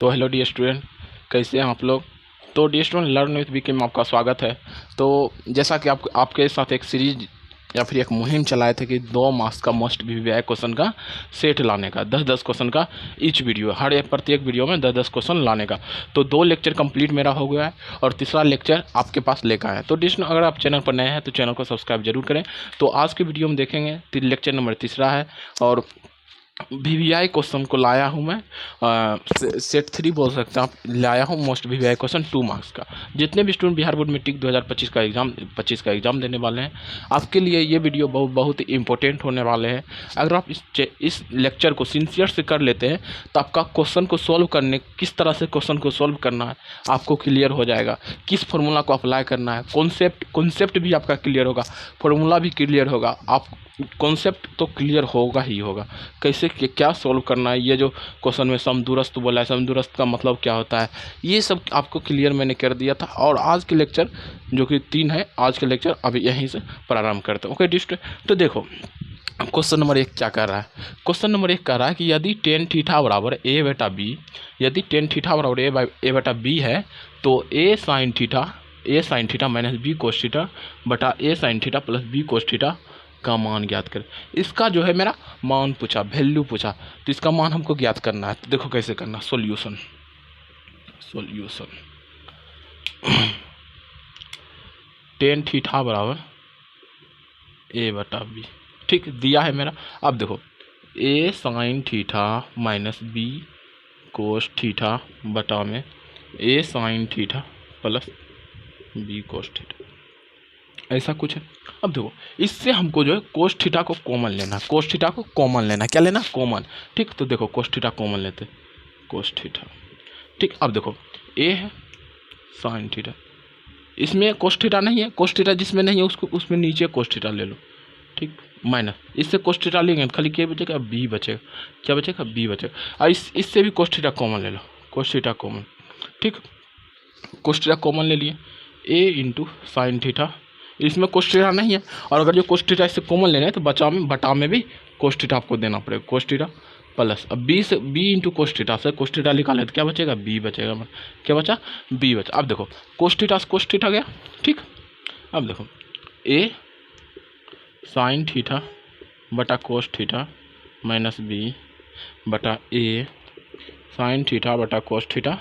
तो hello dear student, कैसे हैं आप लोग। तो the student learn with VK में आपका स्वागत है। तो जैसा कि आपके साथ एक सीरीज या फिर एक मुहिम चलाए थे कि 2 मार्क्स का मस्ट वीवीआई क्वेश्चन का सेट लाने का, 10-10 क्वेश्चन का ईच वीडियो, प्रत्येक वीडियो में 10-10 क्वेश्चन लाने का। तो 2 लेक्चर कंप्लीट मेरा हो गया है और तीसरा लेक्चर आपके पास लेकर आया है। तो डिस्टूडेंट अगर आप चैनल पर नए हैं तो चैनल को सब्सक्राइब जरूर करें। तो आज के वीडियो में देखेंगे लेक्चर नंबर तीसरा है और वीवीआई क्वेश्चन को लाया हूँ मैं, सेट 3 बोल सकते हैं आप, लाया हूँ मोस्ट वीवीआई क्वेश्चन 2 मार्क्स का। जितने भी स्टूडेंट बिहार बोर्ड मैट्रिक 2025 का एग्ज़ाम देने वाले हैं, आपके लिए ये वीडियो बहुत ही इंपॉर्टेंट होने वाले हैं। अगर आप इस लेक्चर को सिंसियर से कर लेते हैं तो आपका क्वेश्चन को सॉल्व करने, किस तरह से क्वेश्चन को सॉल्व करना है आपको क्लियर हो जाएगा। किस फॉर्मूला को अप्लाई करना है, कॉन्सेप्ट भी आपका क्लियर होगा, फॉर्मूला भी क्लियर होगा। आप कॉन्सेप्ट तो क्लियर होगा ही होगा, कैसे क्या सॉल्व करना है। ये जो क्वेश्चन में समदूरस्थ बोला है, समदूरस्थ का मतलब क्या होता है, ये सब आपको क्लियर मैंने कर दिया था। और आज के लेक्चर जो कि 3 है, आज के लेक्चर अभी यहीं से प्रारंभ करते हैं। ओके डिस्ट, तो देखो क्वेश्चन नंबर 1 क्या कर रहा है। क्वेश्चन नंबर 1 कह रहा है कि यदि टेन थीटा बराबर ए बटा बी, यदि टेन थीटा बराबर ए बटा बी है तो A sine theta minus B cos theta बटा A sine theta plus B cos theta का मान ज्ञात करें। इसका जो है मेरा मान पूछा, वैल्यू पूछा, तो इसका मान हमको ज्ञात करना है। तो देखो कैसे करना, सॉल्यूशन टेन थीटा बराबर ए बटा बी, ठीक दिया है मेरा। अब देखो A sine theta minus B cos theta बटा में A sine theta plus B cos theta, ऐसा कुछ है। अब देखो इससे हमको जो है कोस थीटा को कॉमन लेना, कोस थीटा को कॉमन लेना, क्या लेना, कॉमन। ठीक, तो देखो कोस थीटा कॉमन लेते, कोस थीटा। ठीक, अब देखो ए है साइन थीटा, इसमें कोस थीटा नहीं है, कोस थीटा जिसमें नहीं है उसको उसमें नीचे कोस थीटा ले लो। ठीक, माइनस इससे कोस थीटा लेंगे खाली क्या बचेगा, बी बचेगा। क्या बचेगा, बी बचेगा। और इससे भी कोस थीटा कॉमन ले लो, कोस थीटा कॉमन। ठीक, कोस थीटा कॉमन ले लिए, ए इंटू साइन थीटा, इसमें कोस थीटा नहीं है। और अगर जो कोस थीटा इससे कॉमन लेना है तो बटा में भी कोस थीटा आपको देना पड़ेगा, कोस थीटा प्लस। अब बी से बी इंटू कोस थीटा से कोस थीटा निकाले तो क्या बचेगा, बी बचेगा। क्या बचा, बी बचा। अब देखो कोस थीटा से कोस थीटा गया। ठीक, अब देखो ए साइन थीटा बटा कोस थीटा माइनस बी बटा ए साइन थीटा बटा कोस थीटा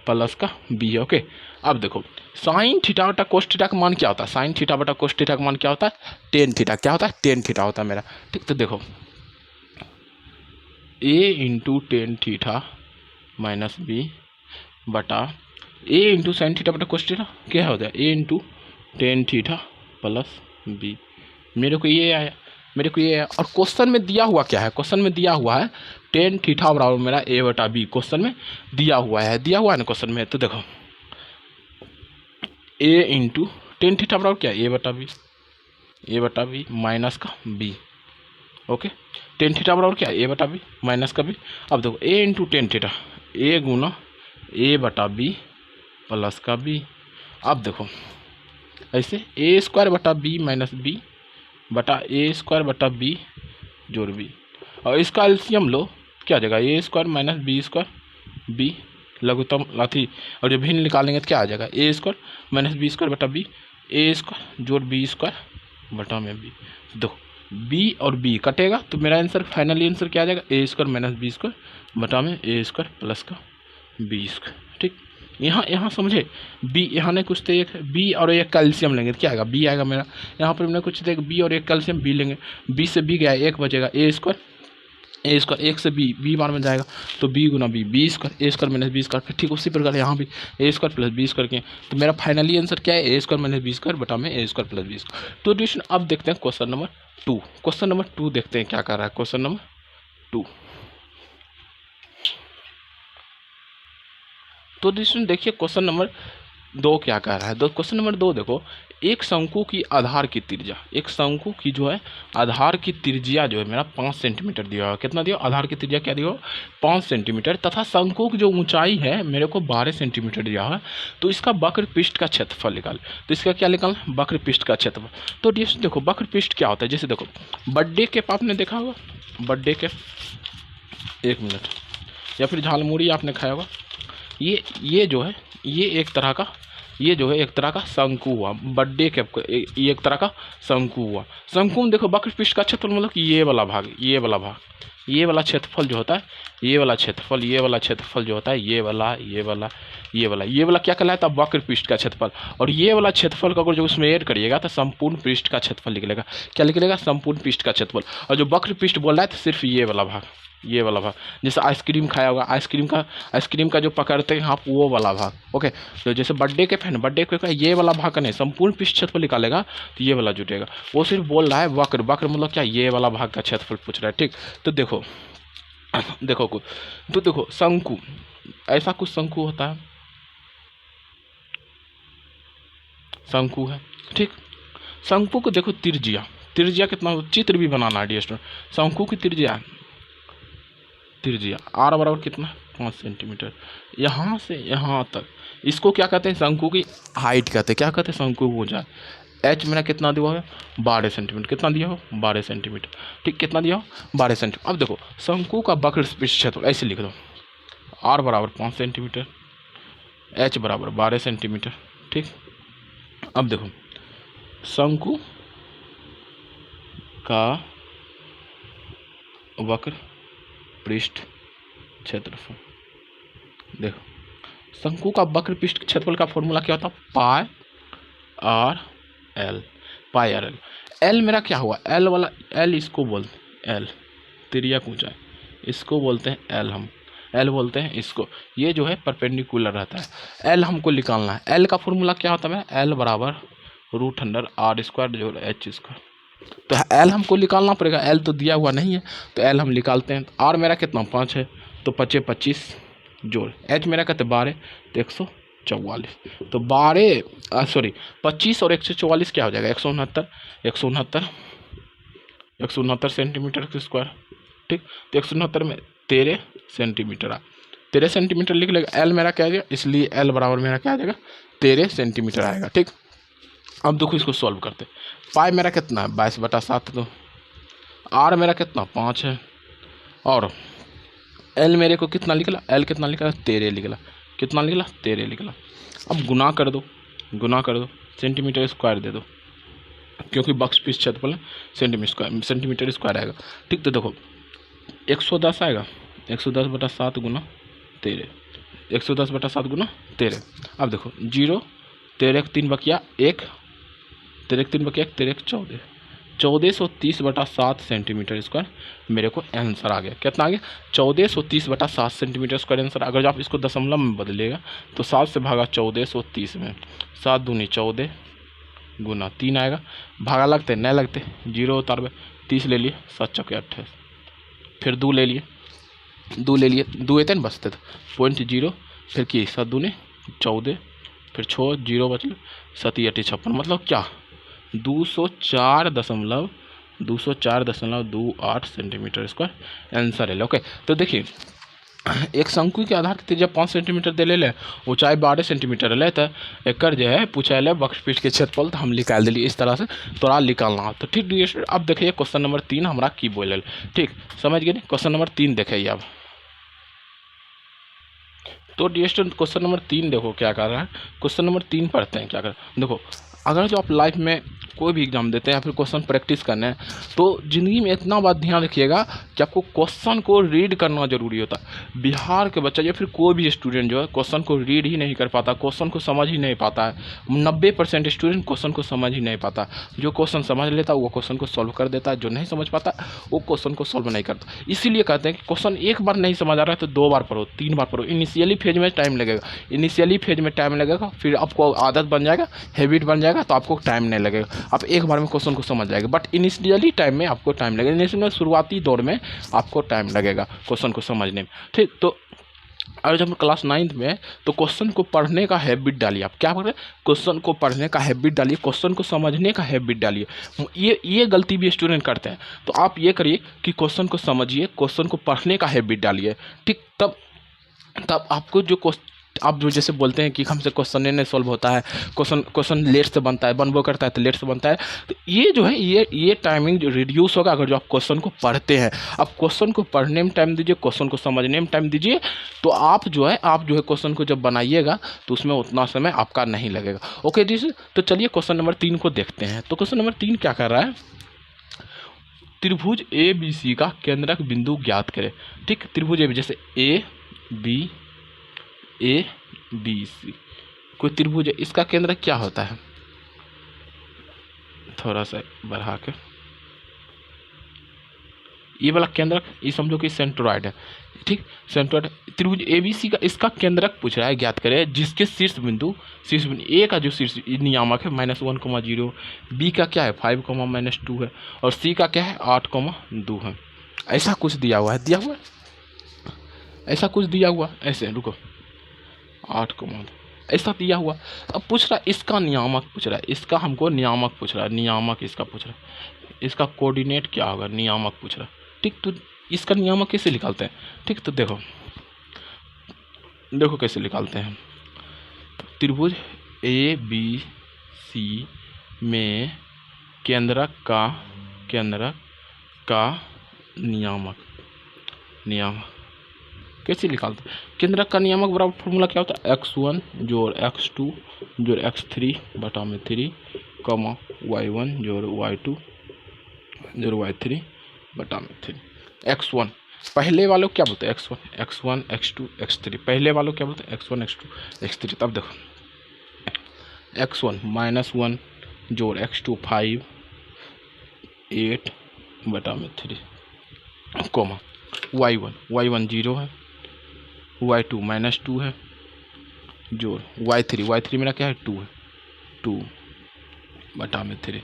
प्लस का बी है। ओके, अब देखो साइन थीटा बटा कोस थीटा का मान क्या होता है, साइन थीटा बटा कोस थीटा का मान क्या होता है, टेन थीटा। क्या होता है, टेन थीटा होता है मेरा। ठीक, तो देखो A into tan theta minus B बटा ए इंटू साइन थीटा बटा कोस थीटा क्या होता है, A into tan theta plus B. मेरे को ये आया, मेरे को ये आया। और क्वेश्चन में दिया हुआ क्या है, क्वेश्चन में दिया हुआ है टेन थीटा बराबर मेरा ए बटा बी, क्वेश्चन में दिया हुआ है ना क्वेश्चन में। तो देखो ए इंटू टेन थीटा बराबर क्या, ए बटा बी माइनस का बी। ओके, टेन थीटा बराबर क्या, ए बटा बी माइनस का बी। अब देखो A into tan theta, A गुना ए बटा बी प्लस का बी। अब देखो ऐसे ए स्क्वायर बटा बी माइनस बी बटा ए स्क्वायर बटा बी जोड़ बी, और इसका एलसीएम लो, क्या आ जाएगा, A square minus B square B लघुत्तम लाथी, और जब भिन्न निकालेंगे तो क्या आ जाएगा, A square minus B square बटा बी, ए स्क्वायर जोड़ बी स्क्वायर बटा में बी। देखो बी और बी कटेगा तो मेरा आंसर, फाइनली आंसर क्या आ जाएगा, A square minus B square बटा में ए स्क्वायर प्लस का बी स्क्वायर। ठीक, यहाँ समझे, बी यहाँ नहीं कुछ तो एक बी और एक कैल्शियम लेंगे तो क्या आएगा, बी आएगा मेरा। यहाँ पर हमने कुछ देख बी और एक कैल्शियम बी लेंगे, बी से बी गया एक बचेगा, ए स्क्वायर एक से बी बार में जाएगा तो बी गुना बी स्क्वायर, ए स्क्वायर माइनस बी स्क्वायर। ठीक उसी प्रकार यहाँ भी ए स्क्वायर प्लस बी स्क्वायर के, तो मेरा फाइनली आंसर क्या है, ए स्क्वायर माइनस बी स्क्वायर बटा में ए स्क्वायर प्लस बी स्क्वायर। तो ट्यूशन अब देखते हैं क्वेश्चन नंबर 2। क्वेश्चन नंबर 2 देखते हैं क्या कर रहा है, क्वेश्चन नंबर 2। तो देखिए क्वेश्चन नंबर 2 क्या कह रहा है। क्वेश्चन नंबर 2 देखो, एक शंकु की आधार की त्रिज्या, एक शंकु की जो है आधार की त्रिज्या जो है मेरा 5 सेंटीमीटर दिया हुआ। कितना दिया, आधार की त्रिज्या क्या दिया हुआ, 5 सेंटीमीटर, तथा शंकु की जो ऊंचाई है मेरे को 12 सेंटीमीटर दिया हुआ है। तो इसका वक्र पृष्ठ का क्षेत्रफल निकाल। तो इसका क्या निकालना, वक्र पृष्ठ का क्षेत्रफल। तो देखो वक्र पृष्ठ क्या होता है, जैसे देखो बर्थडे के आपने देखा होगा, बर्थडे के 1 मिनट, या फिर झालमुड़ी आपने खाया होगा, ये जो है ये एक तरह का ये जो है एक तरह का शंकु हुआ, बर्थडे के ये एक तरह का शंकु हुआ। शंकु में देखो वक्र पृष्ठ का क्षेत्रफल मतलब कि ये वाला भाग, ये वाला क्षेत्रफल जो होता है, ये वाला क्षेत्रफल जो होता है, ये वाला क्या कहलाता है वक्र पृष्ठ का क्षेत्रफल। और ये वाला क्षेत्रफल का अगर जो उसमें ऐड करिएगा तो संपूर्ण पृष्ठ का क्षेत्रफल निकलेगा। क्या निकलेगा? संपूर्ण पृष्ठ का क्षेत्रफल। और जो वक्र पृष्ठ बोल रहा है तो सिर्फ ये वाला भाग, जैसे आइसक्रीम खाया होगा, आइसक्रीम का जो पकड़ते हैं आप वो वाला भाग। ओके, तो जैसे बर्थडे के बर्थडे के ये वाला भाग का नहीं, संपूर्ण पृष्ठ क्षेत्रफल निकालेगा तो ये वाला जुटेगा। वो सिर्फ बोल रहा है वक्र मतलब क्या, ये वाला भाग का क्षेत्रफल पूछ रहा है। ठीक, तो देखो शंकु, ऐसा कुछ शंकु होता है, शंकु है। ठीक, शंकु को देखो त्रिज्या कितना, चित्र भी बनाना है डियर। शंकु की त्रिज्या आर बराबर कितना, 5 सेंटीमीटर। यहाँ से यहाँ तक इसको क्या कहते हैं, शंकु की हाइट कहते हैं। क्या कहते हैं? शंकु की ऊंचाई। एच मेरा कितना दिया है? 12 सेंटीमीटर। कितना दिया हो? 12 सेंटीमीटर। ठीक, कितना दिया हो? 12 सेंटीमीटर। अब देखो शंकु का वक्र पृष्ठ क्षेत्रफल ऐसे लिख दो, आर बराबर 5 सेंटीमीटर, एच बराबर 12 सेंटीमीटर। ठीक, अब देखो शंकु का वक्र पृष्ठ क्षेत्रफल, देखो शंकु का वक्र पृष्ठ क्षेत्रफल का फॉर्मूला क्या होता है? पाई आर एल। एल मेरा क्या हुआ? एल वाला, एल इसको बोलते हैं एल, तिर्यक ऊंचाई, इसको बोलते हैं एल, हम एल बोलते हैं इसको। ये जो है परपेंडिकुलर रहता है। एल हमको निकालना है। एल का फॉर्मूला क्या होता है? एल बराबर √r² जोड़ h²। तो एल हमको निकालना पड़ेगा, एल तो दिया हुआ नहीं है तो एल हम निकालते हैं। आर मेरा कितना? 5 है, तो 5 25 जोड़ एच मेरा कहते 12 तो 144। तो 25 और 144 क्या हो जाएगा? 169 सेंटीमीटर स्क्वायर। ठीक, तो 169 में 13 सेंटीमीटर 13 सेंटीमीटर लिख लेगा। एल मेरा क्या आ जाएगा, इसलिए एल बराबर मेरा क्या आ जाएगा? 13 सेंटीमीटर आएगा। ठीक, अब देखो इसको सॉल्व करते। पाई मेरा कितना है? 22/7। तो आर मेरा कितना? 5 है। और एल मेरे को कितना निकला? एल कितना निकला? 13 निकला। कितना निकला? 13 निकला। अब गुना कर दो, सेंटीमीटर स्क्वायर दे दो, क्योंकि बॉक्स पीस क्षेत्रफल है, सेंटीमीटर स्क्वायर आएगा। ठीक, तो देखो 110 आएगा, 110/7 गुना 13, 110/7 गुना 13। अब देखो 0, 13 3 बकिया 1, 13 3 बकिया 13 14, 1430/7 सेंटीमीटर स्क्वायर मेरे को आंसर आ गया। कितना आ गया? 1430/7 सेंटीमीटर स्क्वायर आंसर। अगर आप इसको दशमलव में बदलिएगा तो 7 से भागा 1430 में, 7 दूनी 14 गुना 3 आएगा। भागा लगते नहीं लगते, 0 उतारवे, 30 ले लिए, 7 चौके 28, फिर 2 ले लिए, 2 एते न बचते थे 0.0, फिर की 7 दूनी 14, फिर 6 0 बचल, 7 8 56, मतलब क्या 204.28 सेंटीमीटर स्क्वायर आंसर है। ओके, तो देखिए एक शंकु के आधार पर जब 5 सेंटीमीटर दे ले, ऊंचाई 12 सेंटीमीटर ले, तो एक जो है पूछा वक्र पृष्ठ के क्षेत्रफल, तो हम निकाल दिली इस तरह से तोरा निकालना। तो ठीक डियर, अब देखिए क्वेश्चन नंबर 3 हमारा की बोले। ठीक, समझ गए? क्वेश्चन नंबर 3 देखिए अब। तो डियर स्टूडेंट क्वेश्चन नंबर 3 देखो क्या कर रहा है। क्वेश्चन नंबर 3 पढ़ते हैं क्या कर। देखो अगर जो आप लाइफ में कोई भी एग्जाम देते हैं या फिर क्वेश्चन प्रैक्टिस करना है, तो ज़िंदगी में इतना बात ध्यान रखिएगा कि आपको क्वेश्चन को रीड करना जरूरी होता है। बिहार के बच्चा या फिर कोई भी स्टूडेंट जो है क्वेश्चन को रीड ही नहीं कर पाता, क्वेश्चन को समझ ही नहीं पाता है। 90% स्टूडेंट क्वेश्चन को समझ ही नहीं पाता। जो क्वेश्चन समझ लेता है वो क्वेश्चन को सॉल्व कर देता है, जो नहीं समझ पाता वो क्वेश्चन को सॉल्व नहीं करता। इसीलिए कहते हैं कि क्वेश्चन एक बार नहीं समझ आ रहा है तो 2 बार पढ़ो, 3 बार पढ़ो। इनिशियली फेज में टाइम लगेगा, फिर आपको आदत बन जाएगा, हैबिट बन जाएगा, तो आपको टाइम नहीं लगेगा, आप एक बार में क्वेश्चन को समझ जाएगा। बट इनिशियली टाइम में आपको टाइम लगेगा, इनिशियली शुरुआती दौर में आपको टाइम लगेगा क्वेश्चन को समझने में। ठीक, तो और जब क्लास 9th में तो क्वेश्चन को पढ़ने का हैबिट डालिए। आप क्या पढ़ रहे? क्वेश्चन को पढ़ने का हैबिट डालिए, क्वेश्चन को समझने का हैबिट डालिए। ये गलती भी स्टूडेंट करते हैं, तो आप ये करिए कि क्वेश्चन को समझिए, क्वेश्चन को पढ़ने का हैबिट डालिए। ठीक, तब आपको जो आप जो जैसे बोलते हैं कि हमसे क्वेश्चन नहीं सॉल्व होता है, क्वेश्चन लेट से बनता है, बनबो करता है तो लेट से बनता है, तो ये जो है ये टाइमिंग जो रिड्यूस होगा अगर जो आप क्वेश्चन को पढ़ते हैं। आप क्वेश्चन को पढ़ने में टाइम दीजिए, क्वेश्चन को समझने में टाइम दीजिए, तो आप जो है क्वेश्चन को जब बनाइएगा तो उसमें उतना समय आपका नहीं लगेगा। ओके जी, तो चलिए क्वेश्चन नंबर 3 को देखते हैं। तो क्वेश्चन नंबर 3 क्या कर रहा है, त्रिभुज ए बी सी का केंद्रक बिंदु ज्ञात करें। ठीक, त्रिभुज ए बी, जैसे ए बी सी कोई त्रिभुज है, इसका केंद्र क्या होता है, थोड़ा सा बढ़ा के, ये वाला केंद्रक, ये समझो कि सेंट्रोइड है। ठीक, सेंट्रोइड त्रिभुज एबीसी का इसका केंद्रक पूछ रहा है, ज्ञात करें जिसके शीर्ष बिंदु ए का जो शीर्ष नियामक है -1,0, बी का क्या है 5, -2 है, और सी का क्या है 8,2 है। ऐसा कुछ दिया हुआ है, ऐसा कुछ दिया हुआ, ऐसे रुको 8, ऐसा दिया हुआ। अब पूछ रहा है इसका नियामक पूछ रहा है, इसका हमको नियामक पूछ रहा है, नियामक इसका पूछ रहा है, इसका कोऑर्डिनेट क्या होगा, नियामक पूछ रहा है। ठीक, तो इसका नियामक कैसे निकालते हैं। ठीक, तो देखो कैसे निकालते हैं। त्रिभुज ए बी सी में केंद्रक का नियामक कैसे निकालते हैं। केंद्रक का नियामक बराबर फॉर्मूला क्या होता है, x1 जोड़ x2 जोड़ x3 बटा में 3, y1 जोड़ y2 जोड़ y3 बटा में 3। x1 पहले वालों क्या बोलते हैं, x1 x2 x3, पहले वालों क्या बोलते हैं, x1 x2 x3। तब देखो x1 -1 जोड़ x2 5 8 बटा में 3, y1 0 है, y2 -2 है, जोड़ y3 मेरा क्या है 2 है, 2 बटा में 3।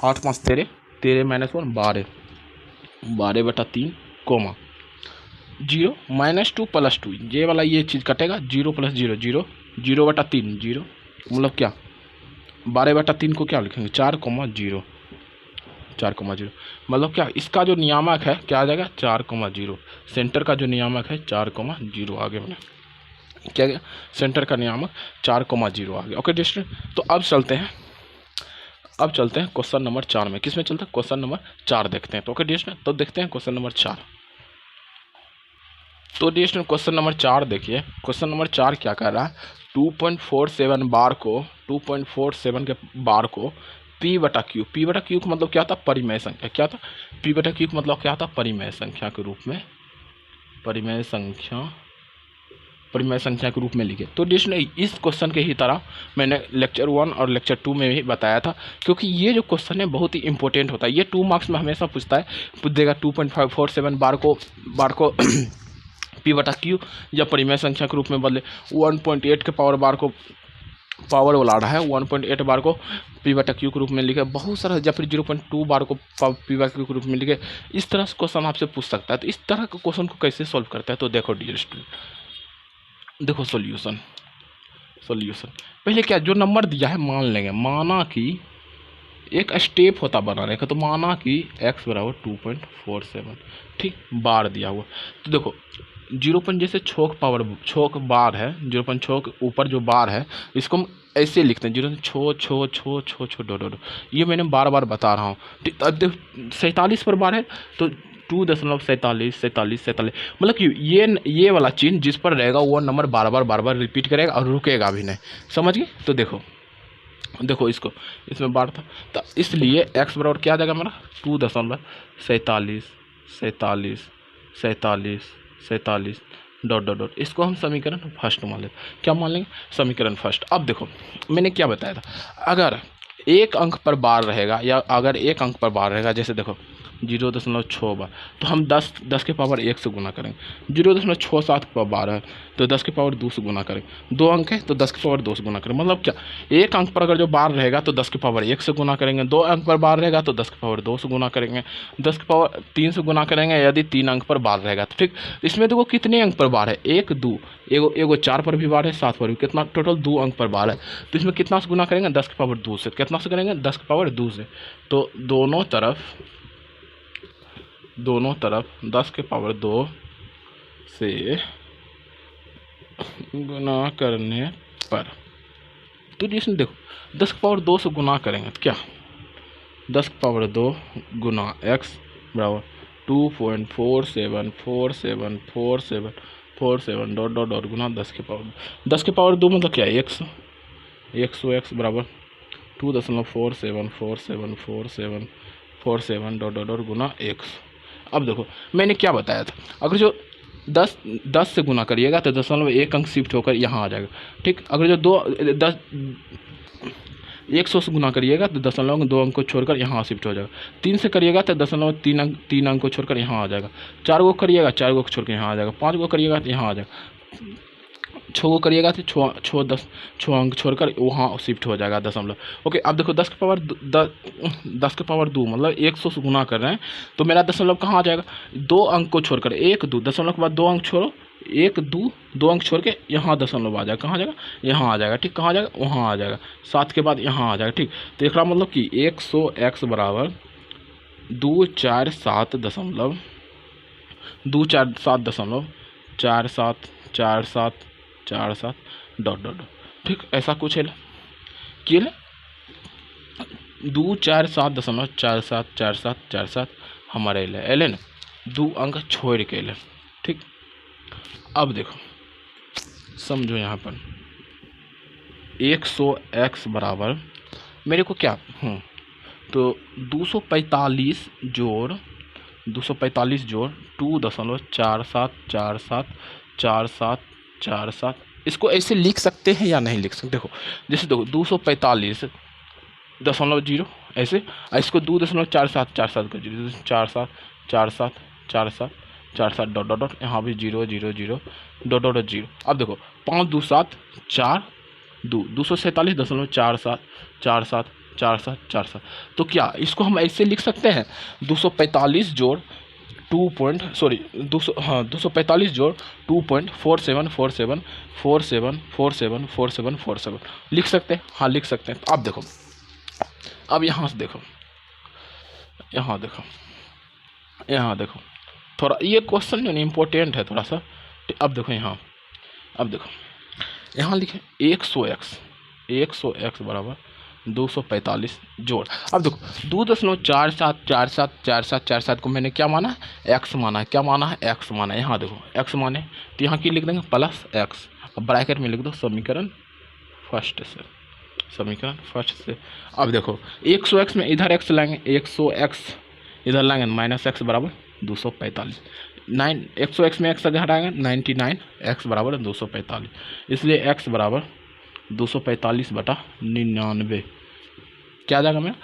8 5 13 -1 12 बटा 3, 0 -2 + 2, ये वाला ये चीज़ कटेगा, 0 + 0 0 0 बटा 3 0, मतलब क्या 12 बटा 3 को क्या लिखेंगे 4,0 मतलब क्या, इसका जो नियामक है क्या आ जाएगा 4,0, सेंटर का जो नियामक है 4,0 आ गया, क्या गया सेंटर का नियामक 4,0 आ गया। ओके डिस्टेंस, तो अब चलते हैं क्वेश्चन नंबर 4 में। किस में चलते हैं, क्वेश्चन नंबर 4 देखते हैं। तो ओके डिस्टेंस, तो देखते हैं क्वेश्चन नंबर 4। तो डिस्टेंस क्वेश्चन नंबर 4 देखिए, क्वेश्चन नंबर 4 क्या कर रहा है, 2.47 बार को 2.47 के बार को P बटा क्यू का मतलब क्या था, परिमेय संख्या, क्या था P बटा क्यू का मतलब क्या था, परिमेय संख्या के रूप में, परिमेय संख्या के रूप में लिखे। तो डिस्टेंस इस क्वेश्चन के ही तरह मैंने लेक्चर 1 और लेक्चर 2 में भी बताया था, क्योंकि ये जो क्वेश्चन है बहुत ही इंपॉर्टेंट होता है, ये 2 मार्क्स में हमेशा पूछता है, पूछ देगा 2.547 बार को P बटा क्यू या परिमेय संख्या के रूप में बदले, 1.8 के पावर बार को पावर वाला रहा है, 1.8 बार को P बटा क्यू के रूप में लिखे, बहुत सारा, या फिर 0.2 बार को P बटा क्यू के रूप में लिखे। इस तरह से क्वेश्चन आपसे पूछ सकता है। तो इस तरह के क्वेश्चन को कैसे सॉल्व करता है, तो देखो डियर स्टूडेंट, देखो सॉल्यूशन पहले क्या जो नंबर दिया है मान लेंगे, माना कि एक स्टेप होता बनाने का, तो माना कि x बराबर 2.47, ठीक, बार दिया हुआ। तो देखो 0. जैसे छोक बार है, 0.6 के ऊपर जो बार है इसको हम ऐसे लिखते हैं, 0 छो डो, ये मैंने बार बार बता रहा हूँ। ठीक, अब 47 पर बार है तो 2.47 मतलब कि ये वाला चिन्ह जिस पर रहेगा वो नंबर बार बार रिपीट करेगा और रुकेगा भी नहीं, समझ गए। तो देखो इसमें बार था, तो इसलिए x बराबर क्या आ जाएगा हमारा 2.47 डॉट, इसको हम समीकरण फर्स्ट मान लेते। क्या मान लेंगे, समीकरण फर्स्ट। अब देखो मैंने क्या बताया था, अगर एक अंक पर बार रहेगा या अगर एक अंक पर बार रहेगा, जैसे देखो 0.6 बार, तो हम 10 के पावर 1 से गुना करेंगे। 0.67 पर बार है तो 10 के पावर 2 से गुना करेंगे। 2 अंक है तो 10 के पावर 2 से गुना करेंगे। मतलब क्या, एक अंक पर अगर जो बार रहेगा तो 10 के पावर 1 से गुना करेंगे, 2 अंक पर बार रहेगा तो 10 के पावर 2 से गुना करेंगे, 10 के पावर 3 से गुना करेंगे यदि 3 अंक पर बार रहेगा। तो ठीक, इसमें देखो कितने अंक पर बार है, 1 2, एगो 4 पर भी बार है, 7 पर भी, कितना टोटल 2 अंक पर बार है। तो इसमें कितना से गुना करेंगे, 10 के पावर 2 से, कितना से करेंगे 10 के पावर 2 से। तो दोनों तरफ 10 के पावर 2 से गुना करने पर, तो इसमें देखो 10 की पावर 2 से गुना करेंगे तो क्या 10 की पावर 2 गुना x बराबर 2.47474747 डॉट डॉट डॉट गुना 10 की पावर 2 मतलब क्या है x बराबर 2.47474747 डॉट डॉट डॉट गुना x। अब देखो मैंने क्या बताया था, अगर जो 10 से गुना करिएगा तो 0.1 अंक शिफ्ट होकर यहाँ आ जाएगा। ठीक, अगर जो 100 से गुना करिएगा तो 0.2 अंक को छोड़कर यहाँ शिफ्ट हो जाएगा। 3 से करिएगा तो 0.3 अंक को छोड़कर यहाँ आ जाएगा। 4 को करिएगा 4 को छोड़कर यहाँ आ जाएगा। 5 को करिएगा तो यहाँ आ जाएगा। 6 को करिएगा तो 6 अंक छोड़कर वहाँ शिफ्ट हो जाएगा दशमलव। ओके, अब देखो 10 की पावर 2 मतलब 100 से गुना कर रहे हैं तो मेरा दशमलव कहाँ आ जाएगा, 2 अंक को छोड़कर 1 2 दशमलव के बाद 2 अंक छोड़ो 1 2 अंक छोड़ के यहाँ दशमलव आ जाएगा। कहाँ आ जाएगा, यहाँ आ जाएगा। ठीक, कहाँ आ जाएगा, वहाँ आ जाएगा। 7 के बाद यहाँ आ जाएगा। ठीक, तो एक मतलब कि 100x बराबर 247.47 डॉट डॉट। ठीक, ऐसा कुछ है कि 247.4747 हमारे एल है ना, 2 अंक छोड़ के एल। ठीक, अब देखो समझो यहाँ पर 100x बराबर मेरे को क्या तो 245 जोड़ 2.474747 इसको ऐसे लिख सकते हैं या नहीं लिख सकते। देखो जैसे देखो 245.0 ऐसे, इसको 2.4747 कर दीजिए 47 डॉट डॉट डॉट, यहाँ भी 0 0 0 डॉट डॉट 0। अब देखो 5 2 7 4 247.4747 तो क्या इसको हम ऐसे लिख सकते हैं 245 जोड़ 245 जोड़ 2.47474747 लिख सकते हैं। हाँ लिख सकते हैं। तो अब देखो, अब यहाँ से देखो, यहाँ देखो थोड़ा ये क्वेश्चन जो इम्पोर्टेंट है थोड़ा सा। अब देखो यहाँ लिखे 100x बराबर 245 जोड़। अब देखो 2.474747 को मैंने क्या माना है, x माना है। क्या माना है, x माना है। यहाँ देखो x माने तो यहाँ की लिख देंगे प्लस x, अब ब्रैकेट में लिख दो समीकरण फर्स्ट से। अब देखो 100x में इधर x लाएंगे, 100x इधर लाएंगे माइनस x बराबर 245। 100x में x घटाएंगे 99x बराबर 245, इसलिए x बराबर 245/99 क्या आ जाएगा मेरा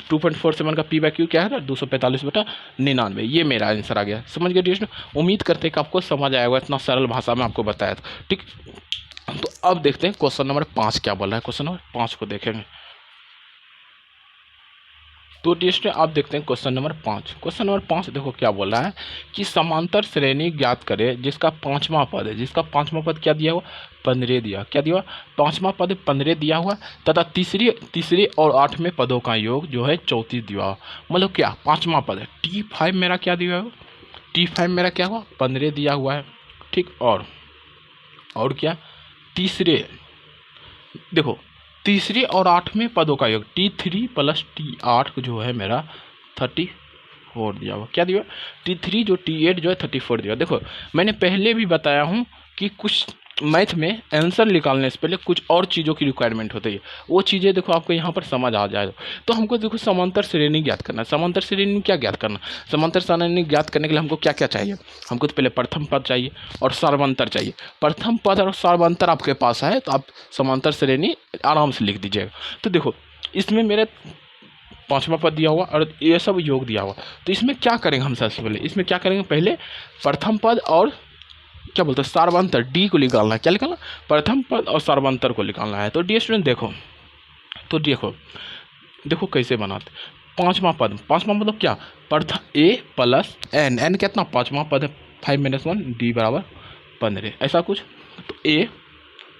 2.47 का p/q क्या है 245/99। ये मेरा आंसर आ गया। समझ गए दोस्तों, उम्मीद करते हैं कि आपको समझ आएगा, इतना सरल भाषा में आपको बताया था। ठीक, तो अब देखते हैं क्वेश्चन नंबर 5 क्या बोला है। क्वेश्चन नंबर 5 को देखेंगे तो दोस्तों आप देखते हैं क्वेश्चन नंबर 5। क्वेश्चन नंबर 5 देखो क्या बोला है कि समांतर श्रेणी ज्ञात करें जिसका पांचवा पद है। जिसका पांचवा पद क्या दिया हुआ, 15 दिया। क्या दिया, पांचवा पद 15 दिया हुआ तथा तीसरे और 8वें पदों का योग जो है 34 दिया हुआ। मतलब क्या पांचवा पद है T5 मेरा क्या दिया हुआ, T5 मेरा क्या हुआ 15 दिया हुआ है। ठीक, और क्या तीसरे देखो तीसरे और 8वें पदों का योग T3 + T8 जो है मेरा 34 दिया हुआ। क्या दिया, T3 जो T8 जो है 34 दिया। देखो मैंने पहले भी बताया हूँ कि कुछ मैथ में आंसर निकालने से पहले कुछ और चीज़ों की रिक्वायरमेंट होती है। वो चीज़ें देखो आपको यहाँ पर समझ आ जाए तो हमको देखो समांतर श्रेणी ज्ञात करना है। समांतर श्रेणी क्या ज्ञात करना, समांतर श्रेणी ज्ञात करने के लिए हमको क्या क्या चाहिए, हमको तो पहले प्रथम पद चाहिए और सर्वांतर चाहिए। प्रथम पद और सर्वांतर आपके पास है तो आप समांतर श्रेणी आराम से लिख दीजिएगा। तो देखो इसमें मेरे पांचवा पद दिया हुआ और ये सब योग दिया हुआ, तो इसमें क्या करेंगे हम सबसे पहले, इसमें क्या करेंगे पहले प्रथम पद और क्या बोलते हैं सर्वांतर डी को निकालना है। क्या निकालना, प्रथम पद और सर्वांतर को निकालना है। तो डी स्टूडेंट देखो कैसे बनाते। पांचवा पद मतलब क्या, प्रथम ए प्लस एन, एन कितना पांचवा पद है 5 - 1 डी बराबर 15 ऐसा कुछ। तो ए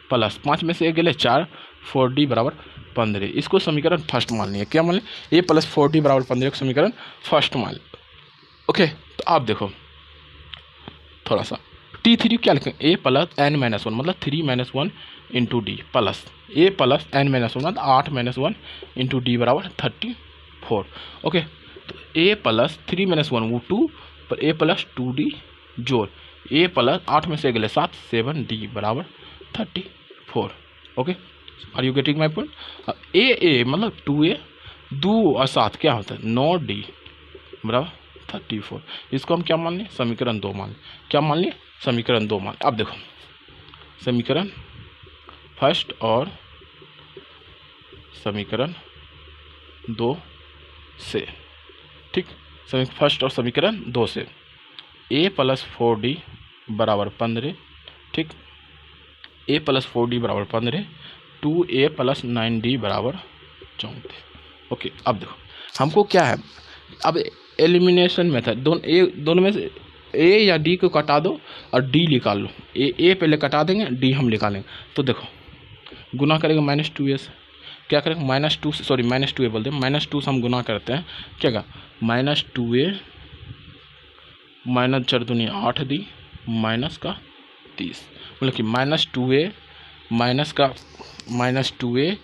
प्लस 5 में से एक गए 4 4d बराबर 15, इसको समीकरण फर्स्ट मान लिया। क्या मान लिया, ए प्लस 4d बराबर 15 को समीकरण फर्स्ट मान लिया। ओके, तो आप देखो थोड़ा सा T3 क्या लिखेंगे, A plus N minus one मतलब 3 minus one into D plus A plus N minus one मतलब 8 माइनस वन इंटू डी बराबर 34। ओके, तो ए प्लस 3 माइनस वन वो 2 पर ए प्लस 2d जोड़ ए प्लस 8 में से गले 7 7d बराबर 34। Okay, are you getting my point. अब ए मतलब 2a 2 और 7 क्या होता है 9d बराबर 34। इसको हम क्या मान लें, समीकरण 2 मान लें। क्या मान लें, समीकरण 2 मान। अब देखो समीकरण फर्स्ट और समीकरण 2 से, ठीक, फर्स्ट और समीकरण 2 से a प्लस 4d बराबर 15, ठीक, a प्लस 4d बराबर 15, 2a प्लस 9d बराबर 34। ओके, अब देखो हमको क्या है, अब एलिमिनेशन मेथड दोनों में से a या d को कटा दो और d निकाल लो। a पहले कटा देंगे, d हम निकालेंगे। तो देखो गुना करेंगे -2a से, क्या करेंगे -2 से, सॉरी -2a बोलते हैं, -2 से हम गुना करते हैं, क्या का -2a माइनस 4 दूनी 8d माइनस का 30, मतलब कि -2a माइनस का -2a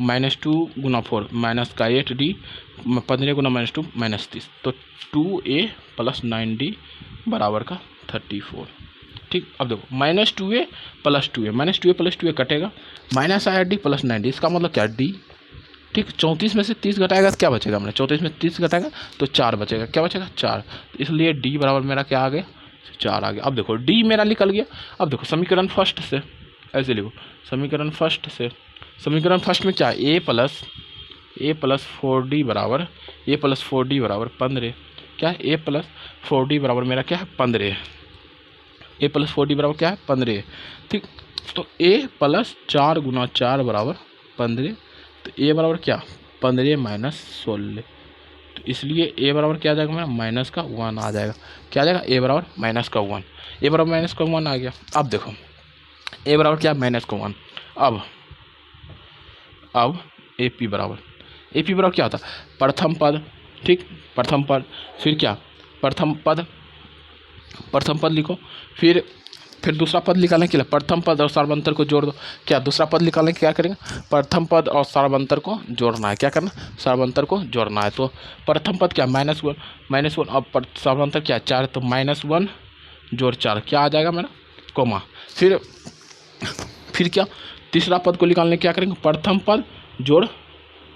-2 गुना 4 माइनस का 8d 15 गुना -2 -30, तो 2a प्लस 9d बराबर का 34। ठीक, अब देखो -2a plus 2a -2a plus 2a कटेगा, माइनस आया d प्लस 9d, इसका मतलब क्या d, ठीक, 34 में से 30 घटाएगा तो क्या बचेगा, हमने 34 में 30 घटाएगा तो 4 बचेगा, क्या बचेगा 4, तो इसलिए d बराबर मेरा क्या आ गया 4 आ गया। अब देखो d मेरा निकल गया। अब देखो समीकरण फर्स्ट से ऐसे लिखो, समीकरण फर्स्ट से, समीकरण फर्स्ट में क्या है a प्लस 4d बराबर 15, क्या है a प्लस 4d बराबर मेरा क्या है 15, a प्लस 4d बराबर क्या है 15, ठीक, तो a प्लस 4 गुना 4 बराबर 15, तो a बराबर क्या 15 माइनस 16, तो इसलिए a बराबर क्या आ जाएगा मेरा माइनस का 1 आ जाएगा, क्या आ जाएगा a बराबर माइनस का 1, a बराबर माइनस का 1 आ गया। अब देखो a बराबर क्या माइनस का 1, अब AP बराबर क्या होता है प्रथम पद, ठीक, प्रथम पद, फिर क्या प्रथम पद लिखो, फिर दूसरा पद निकालने के लिए प्रथम पद और सार्वंतर को जोड़ दो, क्या दूसरा पद निकालने के क्या करेंगे प्रथम पद और सार्वंतर को जोड़ना है, क्या करना सार्वंतर को जोड़ना है, तो प्रथम पद क्या -1 और सार्वंतर क्या 4, तो -1 जोड़ 4 क्या आ जाएगा मेरा कोमा, फिर क्या तीसरा पद को निकालने क्या करेंगे प्रथम पद जोड़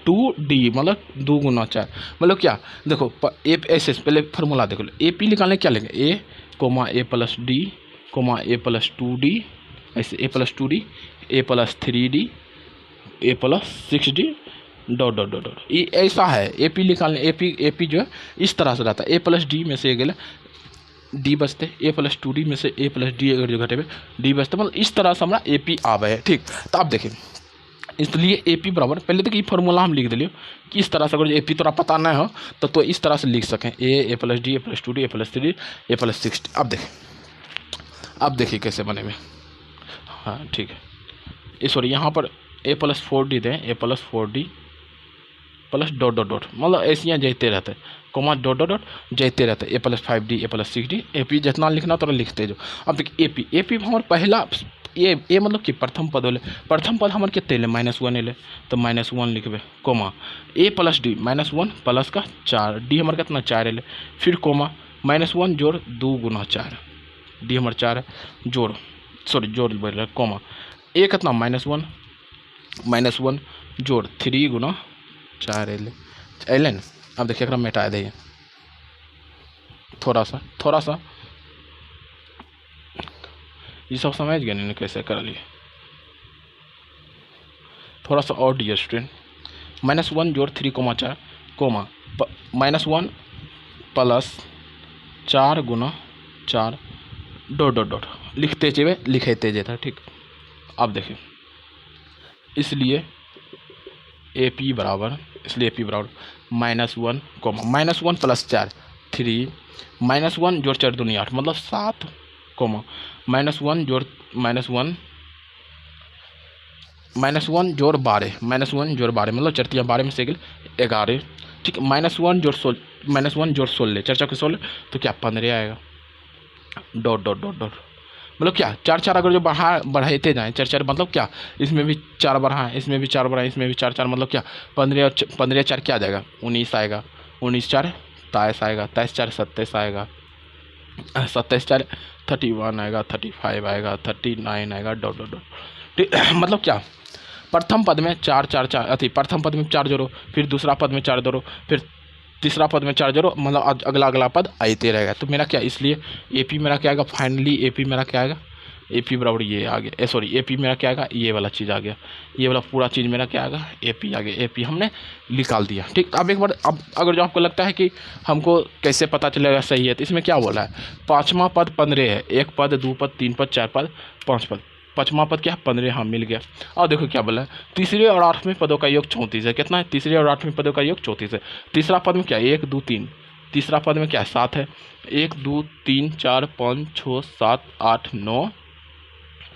2d मतलब 2 गुना 4, मतलब क्या देखो ऐसे पहले फार्मूला देखो, AP निकालने क्या लेंगे a comma a plus d comma a plus 2d, ऐसे a plus 2d a plus 3d a plus 6d dot dot dot dot, ये ऐसा है AP निकालने, AP जो है इस तरह से रहता है, a प्लस d में से गए d बचते, a प्लस 2d में से a प्लस d अगर जो घटे d बचते, मतलब इस तरह से हमारा AP आवे है, ठीक। तो आप देखें इसलिए AP बराबर पहले तो ये फार्मूला हम लिख दिलियो कि इस तरह से अगर AP तोरा पता नहीं हो तो इस तरह से लिख सकें a plus d a plus 2d a plus 3d a plus 6d। अब देखिए कैसे बने में, हाँ ठीक है, सॉरी यहाँ पर a प्लस 4d दें, a plus 4d plus dot dot dot, मतलब ऐसे जाते रहते हैं कोमा डॉट डॉट डॉट जाते रहते हैं, a plus 5d a plus 6d AP जितना लिखना तो लिखते जो। अब देखिए AP हमारे पहला ए मतलब कि प्रथम पद होले, प्रथम पद हमारे कितने ले -1 ले, तो -1 लिखबे comma a plus d -1 plus का 4 d हमारे कितना 4 ले, फिर कोमा -1 जोड़ 2 गुना 4 d हमारे 4 है, जोड़ सॉरी जोड़ बोल रहे कोमा a कितना -1 जोड़ 3 गुना 4 ले ना। अब देखिए अगर मिटा दे थोड़ा सा ये सब समझ गए नहीं कैसे कर लिए, थोड़ा सा और डियर स्टूडेंट, -1 जोड़ 3 कोमा 4 कोमा -1 प्लस 4 गुना 4 डॉट डॉट डॉट लिखते जेता, ठीक। अब देखिए इसलिए AP बराबर -1 कोमा -1 प्लस 4 3 -1 जोड़ 4 दूनी 8 मतलब 7 कोमा -1 जोड़ -1 जोड़ 12 मतलब 4 12 में से 11, ठीक, -1 जोड़ 16 4 16 तो क्या 15 आएगा, डॉट डॉट डॉट डॉट, मतलब क्या चार चार अगर जो बढ़ाते जाएं, चार चार मतलब क्या, इसमें भी चार बढ़ाएं, इसमें भी चार बढ़ाएं, इसमें भी चार चार, मतलब क्या 15 और 15 चार क्या आ जाएगा 19 आएगा, 19 चार 23 आएगा, 23 चार 27 आएगा, 27 चार 31 आएगा, 35 आएगा, 39 आएगा, डॉट डॉट डॉट। ठीक मतलब क्या प्रथम पद में चार चार चार अति, प्रथम पद में चार जोड़ो, फिर दूसरा पद में चार जोड़ो, फिर तीसरा पद में चार जोड़ो, मतलब अगला अगला पद आते रहेगा। तो मेरा क्या, इसलिए एपी मेरा क्या आएगा, फाइनली एपी मेरा क्या आएगा, एपी बराबर ये आ गया, सॉरी एपी मेरा क्या आएगा, ये वाला चीज़ आ गया, ये वाला पूरा चीज़ मेरा क्या आएगा, एपी आ गया, एपी हमने निकाल दिया। ठीक, अब एक बार, अब अगर जो आपको लगता है कि हमको कैसे पता चलेगा सही है, तो इसमें क्या बोला है, पाँचवा पद 15 है, एक पद, दो पद, तीन पद, चार पद, पाँच पद, पाँचवा पद क्या है 15, हाँ मिल गया। और देखो क्या बोला है, तीसरे और आठवें पदों का योग 34 है, कितना है, तीसरे और आठवें पदों का योग 34 है। तीसरा पद में क्या है 1 2 3, तीसरा पद में क्या है 7 है, 1 2 3 4 5 6 7 8 9,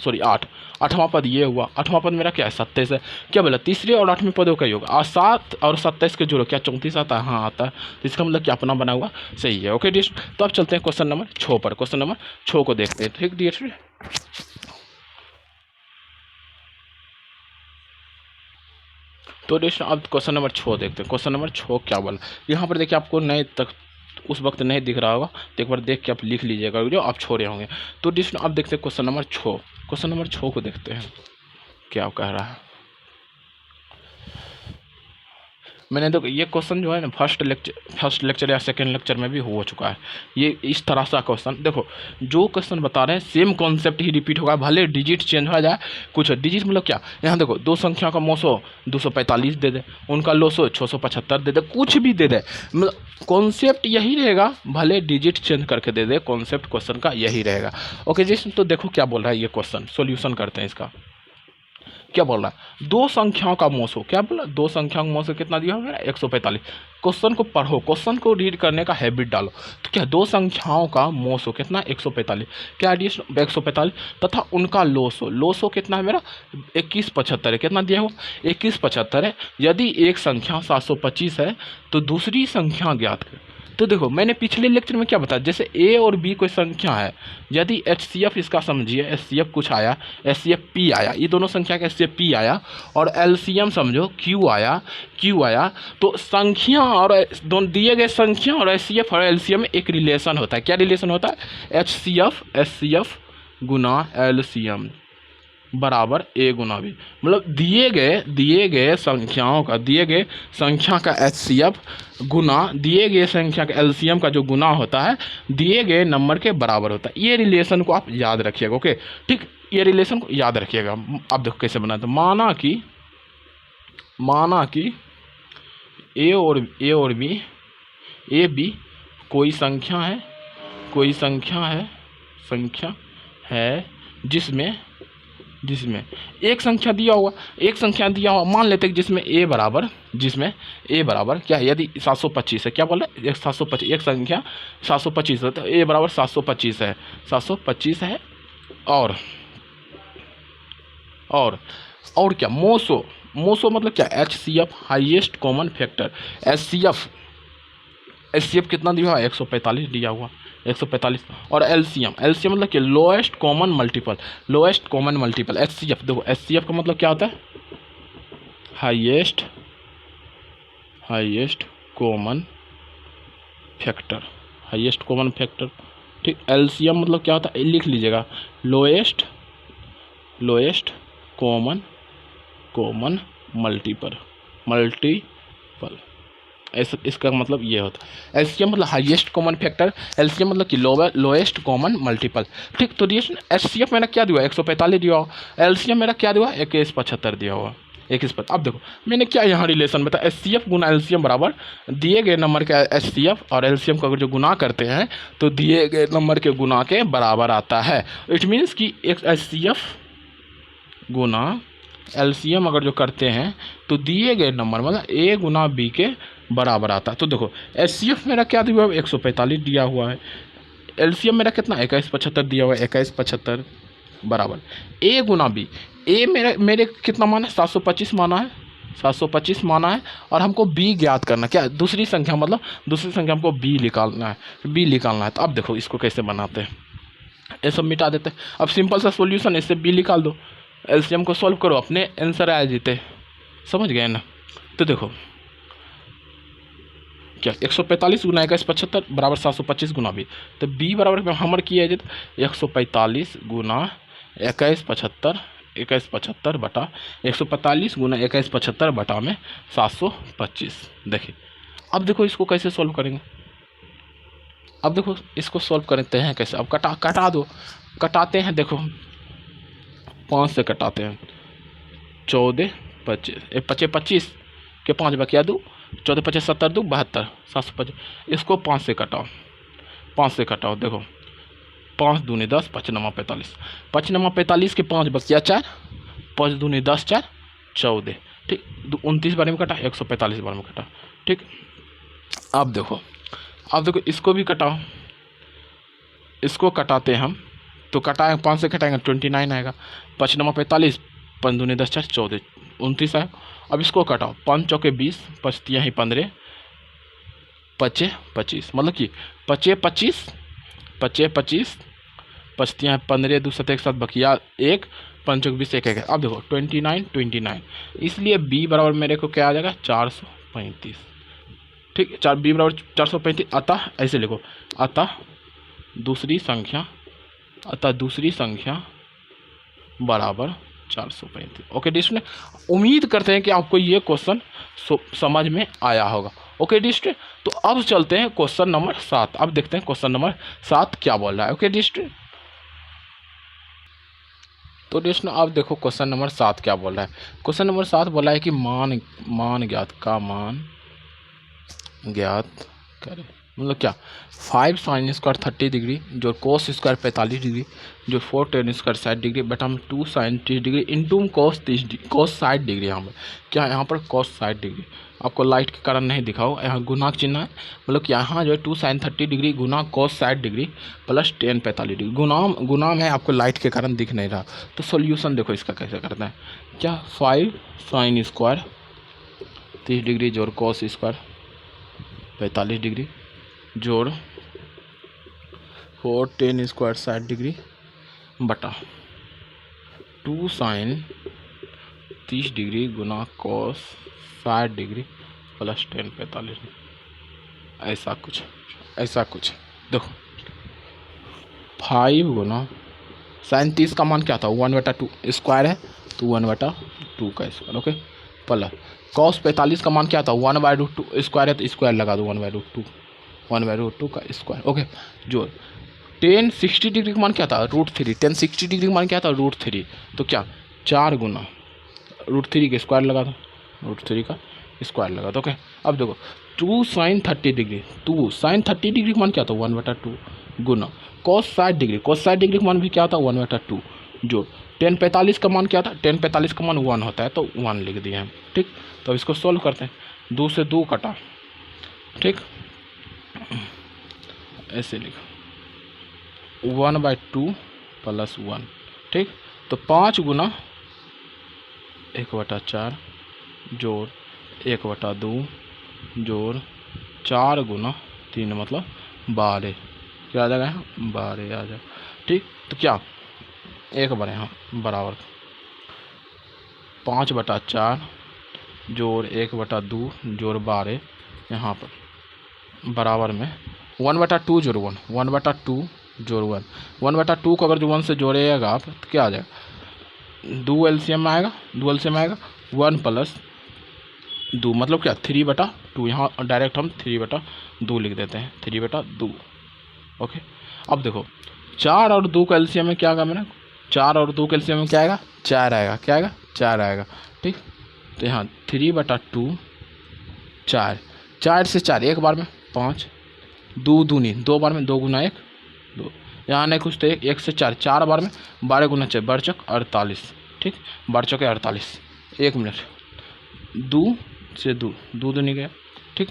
सॉरी 8, आठवां पद ये हुआ, आठवां पद मेरा क्या है 27 है। क्या बोला, तीसरे और आठवें पदों का योग, 7 और 27 के जोड़ो क्या 34 आता है, हाँ आता है। तो इसका मतलब क्या अपना बना हुआ सही है। ओके डियर, तो अब चलते हैं क्वेश्चन नंबर 6 पर, क्वेश्चन नंबर 6 को देखते हैं। ठीक डियर, तो डियर अब क्वेश्चन नंबर 6 देखते हैं। क्वेश्चन नंबर 6 क्या बोला, यहाँ पर देखिए आपको नए तक उस वक्त नहीं दिख रहा होगा, तो एक बार देख के आप लिख लीजिएगा जो आप छोड़े होंगे। तो डियर अब देखते हैं क्वेश्चन नंबर 6, क्वेश्चन नंबर 6 को देखते हैं क्या कह रहा है। मैंने देखो ये क्वेश्चन जो है ना फर्स्ट लेक्चर या सेकंड लेक्चर में भी हो चुका है। ये इस तरह सा क्वेश्चन, देखो जो क्वेश्चन बता रहे हैं सेम कॉन्सेप्ट ही रिपीट होगा, भले डिजिट चेंज हो जाए कुछ। डिजिट मतलब क्या, यहाँ देखो दो संख्या का मोसो 245 दे दे, उनका लोसो 675 दे दे, कुछ भी दे दे, मतलब कॉन्सेप्ट यही रहेगा, भले डिजिट चेंज करके दे दे, कॉन्सेप्ट क्वेश्चन का यही रहेगा। ओके जी, तो देखो क्या बोल रहा है ये क्वेश्चन, सोल्यूशन करते हैं इसका। क्या बोल रहा है, दो संख्याओं का मोसो, क्या बोला, दो संख्याओं का मोसो कितना दिया होगा 145। क्वेश्चन को पढ़ो, क्वेश्चन को रीड करने का हैबिट डालो। तो क्या दो संख्याओं का मोसो कितना 145, क्या 145 तथा उनका लोसो, लोसो कितना है मेरा 2175 है, कितना दिया हुआ 2175 है। यदि एक संख्या 725 है तो दूसरी संख्या ज्ञात करें। तो देखो मैंने पिछले लेक्चर में क्या बताया, जैसे ए और बी कोई संख्या है, यदि HCF इसका समझिए, HCF कुछ आया, HCF P आया, ये दोनों संख्या का HCF P आया, और LCM समझो Q आया, तो संख्या और दोनों दिए गए संख्या और HCF और LCM में एक रिलेशन होता है। क्या रिलेशन होता है, HCF गुना LCM बराबर A गुना B, मतलब दिए गए संख्या का HCF गुना दिए गए संख्या का LCM का जो गुना होता है दिए गए नंबर के बराबर होता है। ये रिलेशन को आप याद रखिएगा। ओके ठीक, ये रिलेशन को याद रखिएगा। अब देखो कैसे बनाते, माना कि A और B कोई संख्या है जिसमें एक संख्या दिया हुआ, मान लेते हैं जिसमें a बराबर क्या है, यदि 725 है, क्या बोल रहे हैं 725, एक संख्या 725 है तो a बराबर 725 है, और क्या मोसो मतलब क्या, HCF highest common factor, HCF कितना दिया हुआ 145 दिया हुआ 145, और LCM मतलब कि लोएस्ट कॉमन मल्टीपल, HCF देखो HCF का मतलब क्या होता है, हाईएस्ट कॉमन फैक्टर। ठीक, LCM मतलब क्या होता है, लिख लीजिएगा, लोएस्ट कॉमन मल्टीपल, इसका मतलब ये होता है। LCM मतलब हाईएस्ट कॉमन फैक्टर, LCM मतलब कि लोएस्ट कॉमन मल्टीपल। ठीक, तो HCF मैंने क्या दिया 145 दिया हुआ, LCM मेरा क्या दिया 2175 दिया हुआ 2175। अब देखो मैंने क्या यहाँ रिलेशन बताया, HCF गुना LCM बराबर दिए गए नंबर के HCF और LCM को अगर जो गुना करते हैं तो दिए गए नंबर के गुना के बराबर आता है। इट मीन्स कि एक HCF गुना LCM अगर जो करते हैं तो दिए गए नंबर मतलब A गुना B के बराबर आता है। तो देखो HCF मेरा क्या दिया हुआ 145 दिया हुआ है, LCM मेरा कितना 2175 दिया हुआ है 2175 बराबर A गुना B, A मेरे कितना माना है 725 माना है, और हमको B ज्ञात करना, क्या दूसरी संख्या हमको B निकालना है। तो अब देखो इसको कैसे बनाते हैं, ये सब मिटा देते हैं। अब सिंपल सा सॉल्यूशन, इससे बी निकाल दो, एलसीएम को सॉल्व करो, अपने आंसर आ जीते। समझ गए ना? तो देखो क्या 145 गुना 2175 बराबर 725 गुना बी। तो बी बराबर हमर की है 145 गुना 2175 बटा 145 गुना 2175 बटा में 725। देखिए अब देखो इसको कैसे सॉल्व करेंगे। अब देखो इसको सॉल्व करते हैं कैसे। अब कटा दो, कटाते हैं। देखो 5 से कटाते हैं, 14 25 पचे 25 के 5 बकिया 2, 14 25 70 2 72 725। इसको 5 से कटाओ, 5 से कटाओ। देखो 5 दूनी 10, 5 9 45, 5 9 45 के 5 बकिया 4, 5 दूनी 10 4 14। ठीक, 29 बार में कटा, 145 बार में कटा। ठीक, अब देखो इसको भी कटाओ, इसको कटाते हैं हम। तो कटाएँ 5 से कटाएंगे 29 आएगा, 5 9 45, 5 दूनी 10 4 14 29 आएगा। अब इसको कटाओ, 5 चौके 20, 5 तिया ही 15, 5 25, मतलब कि 5 25 5 25 5 तिया 15 2 7 एक साथ बकिया 1, 5 चौक 20 1 1। अब देखो 29, इसलिए बी बराबर मेरे को क्या आ जाएगा 435। ठीक, बी बराबर 435। अतः ऐसे लिखो, अतः दूसरी संख्या बराबर 435। ओके डिस्ट्रिक्ट, उम्मीद करते हैं कि आपको ये क्वेश्चन समझ में आया होगा। ओके डिस्ट्रिक्ट, तो अब चलते हैं क्वेश्चन नंबर 7। अब देखते हैं क्वेश्चन नंबर 7 क्या बोल रहा है। ओके डिस्ट्रिक्ट, तो डिस्ट्रिक्ट अब देखो क्वेश्चन नंबर 7 क्या बोल रहा है। क्वेश्चन नंबर 7 बोला है कि मान ज्ञात करें। मतलब क्या, 5 साइन स्क्वायर 30 डिग्री, जो कोस स्क्वायर 45 डिग्री, जो 4 टेन स्क्वायर 60 डिग्री, बट हम 2 sine 30 degree into cos 60 degree. यहाँ पर क्या है, यहाँ पर कोस 60 डिग्री आपको लाइट के कारण नहीं दिखाओ, यहाँ गुना चिन्ह है। मतलब कि यहाँ जो है 2 साइन 30 डिग्री गुना कोस 60 डिग्री प्लस टेन 45 डिग्री, गुना में आपको लाइट के कारण दिख नहीं रहा। तो सोल्यूशन देखो इसका कैसे करना है। क्या, 5 साइन स्क्वायर 30 डिग्री जोड़ कोस स्क्वायर 45 डिग्री जोड़ 4 टेन स्क्वायर 60 डिग्री बटा 2 साइन 30 डिग्री गुना cos 60 degree plus tan 45 degree. ऐसा कुछ देखो 5 गुना साइन 30 का मान क्या था 1/2 स्क्वायर है, तो 1/2 का स्क्वायर। ओके, प्लस कॉस 45 का मान क्या था 1/2 स्क्वायर है, तो स्क्वायर लगा दो 1/2 का स्क्वायर। ओके, जो टेन 60 डिग्री का मान क्या था √3, टेन 60 डिग्री का मान क्या था √3, तो क्या 4 गुना √3 का स्क्वायर लगा दो, √3 का स्क्वायर लगा दो। ओके, अब देखो 2 साइन 30 डिग्री का मान क्या था 1/2 गुना कॉस 60 डिग्री का मान भी क्या था 1/2 जो टेन 45 का मान क्या था, टेन 45 का मान 1 होता है, तो 1 लिख दिए हम। ठीक, तो इसको सोल्व करते हैं। 2 से 2 कटा, ठीक, ऐसे लिखो 1/2 प्लस 1। ठीक, तो 5 गुना 1/4 जोड़ 1/2 जोड़ 4 गुना 3 मतलब 12। क्या आ जाएगा यहाँ 12 आ जाएगा। ठीक, तो क्या एक बार यहाँ बराबर 5/4 जोड़ 1/2 जोड़ 12 यहाँ पर बराबर में 1/2 जोड़ 1, 1/2 जोड़ 1, 1/2 को अगर जो 1 से जोड़ेगा आप तो क्या आ जाएगा 2 एलसीएम आएगा, 1 प्लस 2 मतलब क्या 3/2। यहाँ डायरेक्ट हम 3/2 लिख देते हैं, 3/2। ओके, अब देखो 4 और 2 का एलसीएम में क्या आएगा मेरा, 4 और 2 का एलसीएम में क्या आएगा 4 आएगा। क्या आएगा 4 आएगा। ठीक, तो यहाँ 3/2 4 से 4 एक बार में 5, 2 दूनी 2 बार में 2 गुना 1 2, यहाँ नहीं कुछ तो 1 से 4 बार में 12 गुना 4 12 चौक 48। ठीक, 12 चौके 48। 1 मिनट, 2 से 2 दूनी गया। ठीक,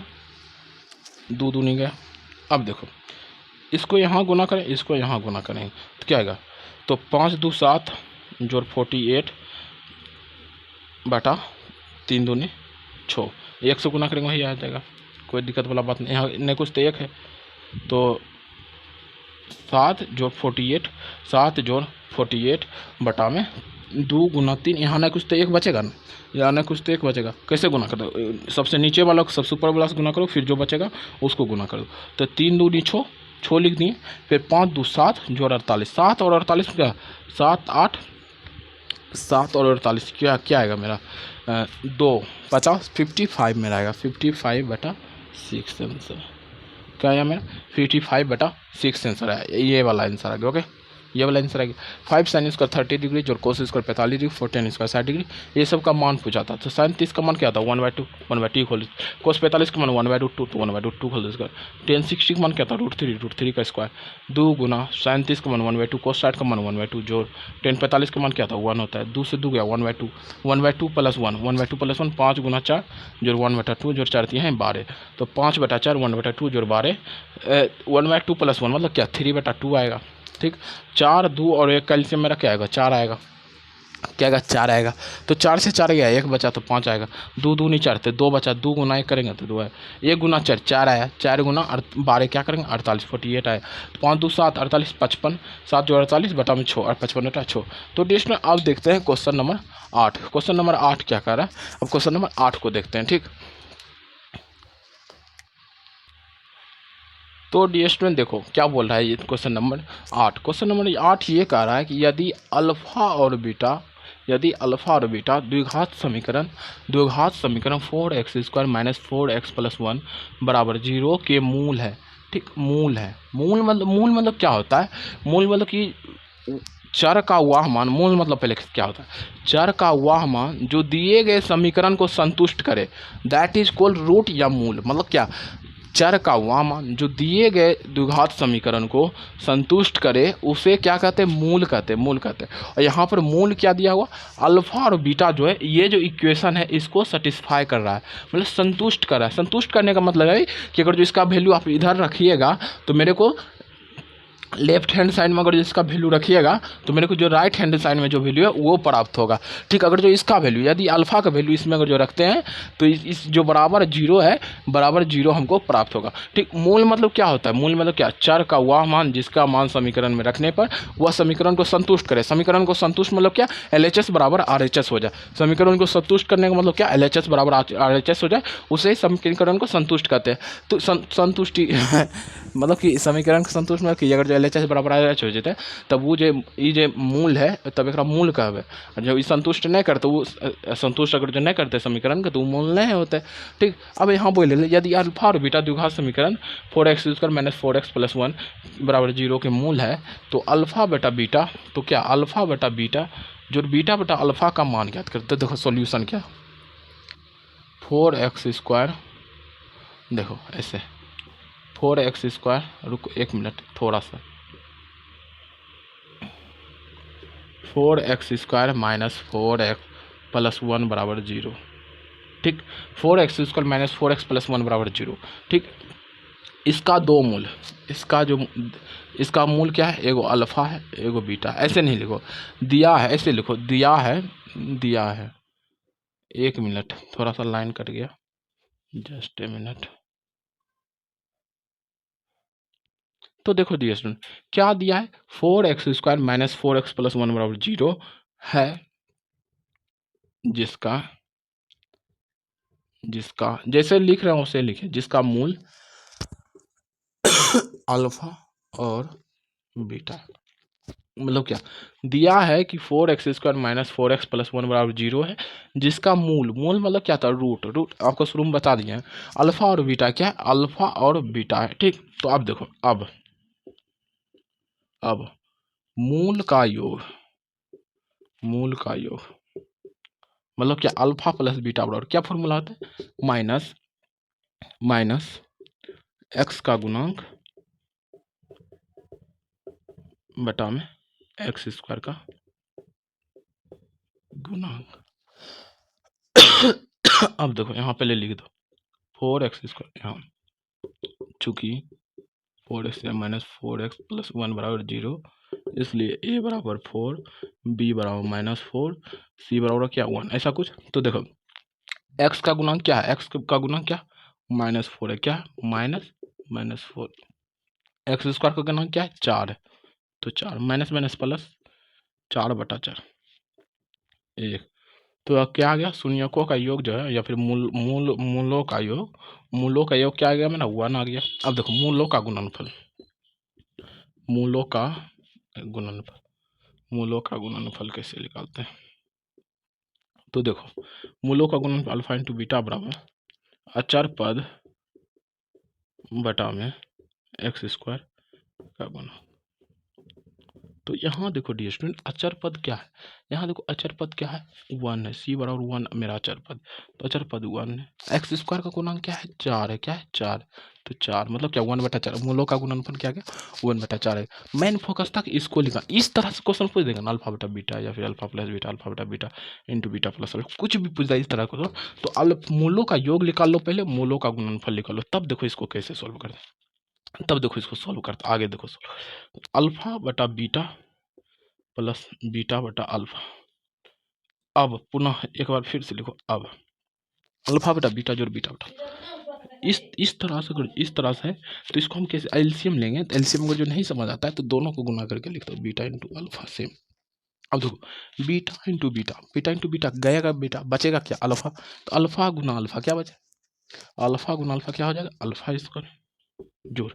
2 दूनी गया। अब देखो इसको यहाँ गुना करें, इसको यहाँ गुना करें, तो क्या आएगा, तो 5 2 7 जोड़ 48 बटा 3 दूनी 6। 1 से गुना करेंगे वही आ जाएगा, कोई दिक्कत वाला बात नहीं। यहाँ नहीं कुछ तो 1 है, तो 7 जोड़ 48, 7 जोड़ 48 बटा में 2 गुना 3। यहाँ ना कुछ तो एक बचेगा ना, यहाँ ना कुछ तो एक बचेगा। कैसे गुना कर दो, सबसे नीचे वाला को सबसे ऊपर वाला से गुना करो, फिर जो बचेगा उसको गुना कर दो। तो 3 दूनी 6, 6 लिख दिए। फिर 5 2 7 जोड़ 48, 7 और 48 क्या, 7 8, 7 और 48 क्या क्या आएगा मेरा, 2 50, 55 मेरा आएगा। 55 बटा 6 आंसर क्या आया मेरा, 55/6 आंसर है। ये वाला आंसर आ गया। ओके, ये वाला आंसर आ गया। 5 साइन स्क्वायर 30 डिग्री जोड़ cos square 45 degree 14 square 60 degree, ये सब का मान पूछा था। तो साइन 30 का मान क्या था, 1/2, 1/2 खोल। कोस 45 का मान 1/2 2, तो 1/2 खोल स्क्वायर। टेन 60 का मान क्या था, √3 का स्क्वायर। 2 गुना साइन 30 का मान 1/2, कोस 60 का मान 1/2 जोड़ टेन 45 का मान क्या था, 1 होता है। 2 से 2 गया 1/2, 1/2 प्लस 1, 1/2 प्लस 1, 5 गुना 4 जोड़ 1/2 जोड़ 4 दिए हैं 12, तो 5/4 1/2 जोड़ 12, 1/2 प्लस 1 मतलब क्या, 3/2 आएगा। ठीक, 4 2 और 1 कैल्शियम मेरा क्या आएगा, 4 आएगा। क्या आएगा, 4 आएगा। तो 4 से 4 गया, 1 बचा तो 5 आएगा। 2 2 नहीं 4 थे, 2 बचा, 2 गुना 1 करेंगे तो 2 है। 1 गुना 4 4 आया, 4 गुना 12 क्या करेंगे, 48 48 आया। तो 5 2 7 48 55, 7 जो 48 बटा में 6 और 55 बटा 6। तो डिस्क में अब देखते हैं क्वेश्चन नंबर 8। क्वेश्चन नंबर 8 क्या कर रहा है, अब क्वेश्चन नंबर 8 को देखते हैं। ठीक, तो डी स्टूडेंट देखो क्या बोल रहा है ये क्वेश्चन नंबर 8। क्वेश्चन नंबर 8 ये कह रहा है कि यदि अल्फा और बीटा, यदि अल्फा और बीटा द्विघात समीकरण 4x² माइनस 4x प्लस 1 बराबर 0 के मूल है। ठीक, मूल है। मूल मतलब क्या होता है, मूल मतलब कि चर का वह मान, मूल मतलब पहले क्या होता है, चर का वह मान जो दिए गए समीकरण को संतुष्ट करे, दैट इज कॉल्ड रूट या मूल। मतलब क्या, चर का वह मान जो दिए गए द्विघात समीकरण को संतुष्ट करे उसे क्या कहते हैं, मूल कहते हैं, मूल कहते हैं। और यहाँ पर मूल क्या दिया हुआ, अल्फा और बीटा जो है, ये जो इक्वेशन है इसको सेटिस्फाई कर रहा है, मतलब संतुष्ट कर रहा है। संतुष्ट करने का मतलब है कि अगर जो इसका वैल्यू आप इधर रखिएगा तो मेरे को लेफ्ट हैंड साइड में अगर इसका वैल्यू रखिएगा तो मेरे को जो राइट हैंड साइड में जो वैल्यू है वो प्राप्त होगा। ठीक, अगर जो इसका वैल्यू, यदि अल्फा का वैल्यू इसमें अगर जो रखते हैं तो इस जो बराबर 0 है, बराबर 0 हमको प्राप्त होगा। ठीक, मूल मतलब क्या होता है, मूल मतलब क्या, चर का वह मान जिसका मान समीकरण में रखने पर वह समीकरण को संतुष्ट करे। समीकरण को संतुष्ट मतलब क्या, LHS बराबर RHS हो जाए। समीकरण को संतुष्ट करने का मतलब क्या, LHS बराबर RHS हो जाए, उसे समीकरण को संतुष्ट कहते हैं। तो संतुष्टि मतलब कि समीकरण के संतुष्ट मतलब कि अगर जो LHS बराबर RHS हो जाता है तब वो जो ई जो मूल है तब एक मूल कहबे। और जब संतुष्ट नहीं करते वो संतुष्ट अगर जो नहीं करते समीकरण के तो वो मूल नहीं होते। ठीक, अब यहाँ बोले यदि अल्फा और बीटा द्विघात समीकरण 4x² माइनस 4x प्लस 1 बराबर 0 के मूल है, तो अल्फा बटा बीटा, तो क्या अल्फा बटा बीटा जो बीटा बटा अल्फा का मान ज्ञात करते। देखो सॉल्यूशन क्या, 4x², देखो ऐसे 4x², रुको 1 मिनट थोड़ा सा, 4x² माइनस 4x प्लस 1 बराबर 0। ठीक, 4x² माइनस 4x प्लस 1 बराबर 0। ठीक, इसका दो मूल, इसका जो इसका मूल क्या है, एगो अल्फा है एगो बीटा। ऐसे नहीं लिखो, दिया है ऐसे लिखो, दिया है, दिया है। 1 मिनट थोड़ा सा लाइन कट गया, जस्ट ए मिनट। तो देखो डियर स्टूडेंट क्या दिया है, 4x² माइनस 4x प्लस 1 बराबर 0 है, जिसका जिसका जैसे लिख रहे हो उसे लिखे, जिसका मूल अल्फा और बीटा। मतलब क्या दिया है कि 4x² माइनस 4x प्लस 1 बराबर 0 है, जिसका मूल, मूल मतलब क्या था, रूट। रूट आपको शुरू में बता दिए हैं। अल्फा और बीटा क्या है, अल्फा और बीटा है। ठीक, तो अब देखो, अब मूल का योग, मूल का योग मतलब क्या, अल्फा प्लस बीटा बराबर क्या फॉर्मूला होता है, माइनस माइनस एक्स का गुणांक बटा में x² का गुणांक। अब देखो यहाँ पहले लिख दो 4x² यहाँ, चूंकि 4x माइनस 4x प्लस 1 बराबर 0, इसलिए a बराबर 4, b बराबर माइनस 4, c बराबर क्या 1, ऐसा कुछ। तो देखो x का गुणांक क्या है, x का गुणांक क्या, -4 है, क्या -4 एक्स स्क्वायर का गुणन क्या है 4 है, तो 4 माइनस माइनस प्लस 4/4 1। तो अब क्या आ गया, शून्यकों का योग जो है या फिर मूलों का योग क्या आ गया मेरा 1 आ गया। अब देखो मूलों का गुणनफल, मूलों का गुणनफल कैसे निकालते हैं। तो देखो मूलों का गुणनफल अल्फा इंटू बीटा बराबर अचर पद बटा में एक्स स्क्वायर का गुना। तो यहाँ देखो डी स्टूडेंट अचर पद क्या है, यहाँ देखो अचर पद क्या है 1 है, सी बराबर 1 मेरा अचर पद, तो अचर पद 1 है। एक्स स्क्वायर का गुणांक क्या है 4 है, क्या है 4, तो 4 मतलब क्या 1/4, मूलों का गुणनफल क्या गया 1/4 है। मेन फोकस था कि इसको लिखा, इस तरह से क्वेश्चन पूछ देगा ना अल्फा बटा बीटा या फिर अल्फा प्लस बीटा, अल्फा बटा beta into beta plus alpha, कुछ भी पूछ जाए इस तरह को, तो मूलों का योग निकाल लो पहले, मूलों का गुणनफल निकाल लो, तब देखो इसको कैसे सोल्व करते हैं, तब देखो इसको सोल्व करते आगे देखो अल्फा बटा बीटा प्लस बीटा बटा अल्फा। अब पुनः एक बार फिर से लिखो, अब अल्फा बटा बीटा जोड़ बीटा बटा, इस तरह से इस तरह से है, तो इसको हम कैसे एलसीएम लेंगे, तो एलसीएम को जो नहीं समझ आता है तो दोनों को गुना करके लिखते हो बीटा इंटू अल्फा सेम। अब देखो beta into beta, beta into beta गएगा बीटा, बचेगा क्या अल्फा, तो अल्फा गुना अल्फा क्या बचे, अल्फा गुना अल्फा क्या हो जाएगा अल्फा स्क्वायर जोड़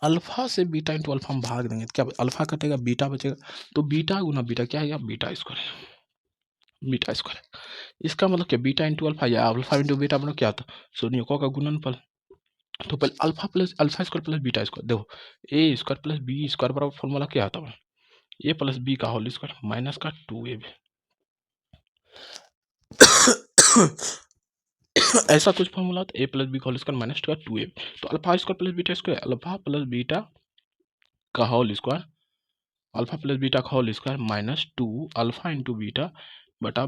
अल्फा से बीटा इंटू अल्फा हम भाग देंगे, क्या अल्फा कटेगा बीटा बचेगा, तो बीटा गुना बीटा क्या है बीटा स्क्वायर, बीटा स्क्वायर। इसका मतलब क्या बीटा इंटू अल्फा या अल्फा इंटू बीटा मतलब क्या था शून्यकों का गुणनफल। तो पहले alpha square plus beta square, देखो ए स्क्वायर प्लस बी स्क्वायर बराबर फॉर्मूला क्या आता है ए प्लस बी का होल स्क्वायर माइनस का 2ab ऐसा कुछ फॉर्मूला होता है ए प्लस बी का होल स्क्वायर माइनस का 2ab। तो alpha square plus beta square alpha plus beta का whole square, alpha plus beta का whole square minus 2 alpha into beta बटा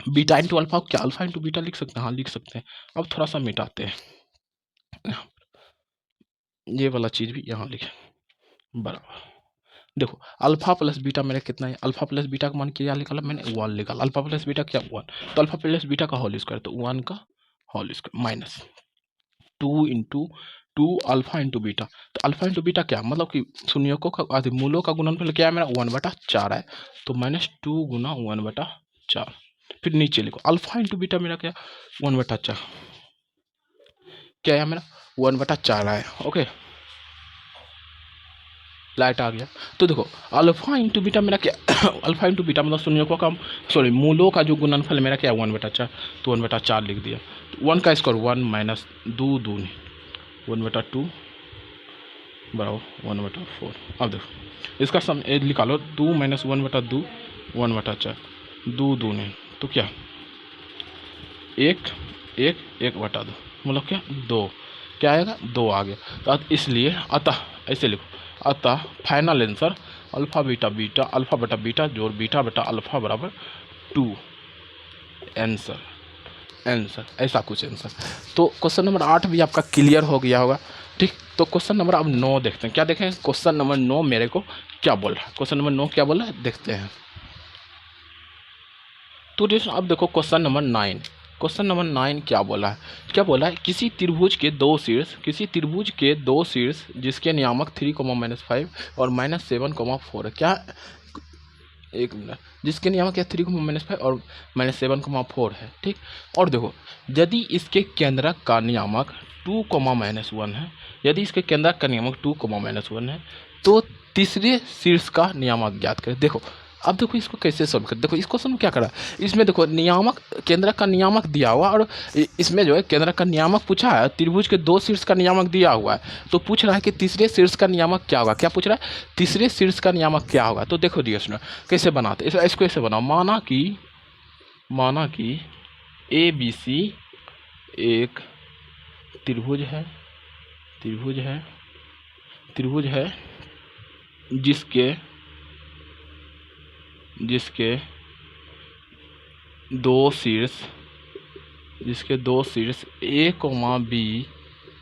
बीटा इंटू अल्फा, क्या अल्फा इंटू बीटा लिख सकते हैं, हाँ लिख सकते हैं। अब थोड़ा सा मिटाते हैं, ये वाला चीज भी यहाँ लिखे बराबर। देखो अल्फा प्लस बीटा मेरा कितना है, अल्फा प्लस बीटा का मान क्या निकाला मैंने 1 निकाला, अल्फा प्लस बीटा क्या 1, तो अल्फा प्लस बीटा का होल स्क्वायर तो 1 का whole square minus 2 into 2 alpha into beta, तो अल्फा इंटू बीटा क्या मतलब कि शून्यकों का आदि मूलों का गुणनफल क्या है मेरा 1/4 है, तो माइनस 2 गुना 1/4। फिर नीचे लिखो अल्फा इंटू बीटा मेरा क्या 1/4 क्या है मेरा 1/4 है। ओके लाइट आ गया। तो देखो अल्फा इंटू बीटा मेरा क्या अल्फा इंटू बीटा मतलब शून्यकों का सॉरी मूलों का जो गुणनफल मेरा क्या है 1/4, तो 1/4 लिख दिया। 1 का स्क्वायर 1 माइनस 2 दूनी 1/2 बराबर 1/4। अब देखो इसका सम निकालो 2 माइनस 1/2 1/4 2 दूनी तो क्या 1 1 1/2 मतलब क्या 2, क्या आएगा 2 आ गया। तो इसलिए अतः ऐसे लिखो अतः फाइनल आंसर अल्फा बटा बीटा जोड़ बीटा बटा अल्फा बराबर 2 आंसर ऐसा कुछ आंसर। तो क्वेश्चन नंबर 8 भी आपका क्लियर हो गया होगा। ठीक, तो क्वेश्चन नंबर अब 9 देखते हैं, क्या देखें क्वेश्चन नंबर 9 मेरे को क्या बोल रहा है, क्वेश्चन नंबर 9 क्या बोल रहा है देखते हैं। तो अब देखो क्वेश्चन नंबर 9, क्वेश्चन नंबर 9 क्या बोला है, क्या बोला है किसी त्रिभुज के दो शीर्ष जिसके नियामक 3, -5 और -7, 4 है, क्या एक मिनट जिसके नियामक क्या 3, -5 और -7, 4 है। ठीक, और देखो यदि इसके केंद्रक का नियामक 2, -1 है, यदि इसके केंद्रक का नियामक 2, -1 है तो तीसरे शीर्ष का नियामक ज्ञात करें। देखो अब देखो इसको कैसे सॉल्व कर, देखो इस क्वेश्चन में क्या करा, इसमें देखो नियामक केंद्रक का नियामक दिया हुआ और इसमें जो है केंद्रक का नियामक पूछा है, त्रिभुज के दो शीर्ष का नियामक दिया हुआ है, तो पूछ रहा है कि तीसरे शीर्ष का नियामक क्या होगा, क्या पूछ रहा है तीसरे शीर्ष का नियामक क्या होगा। तो देखो डियर स्टूडेंट कैसे बनाते, इसको ऐसे बनाओ, माना कि ABC एक त्रिभुज है जिसके दो शीर्ष A, B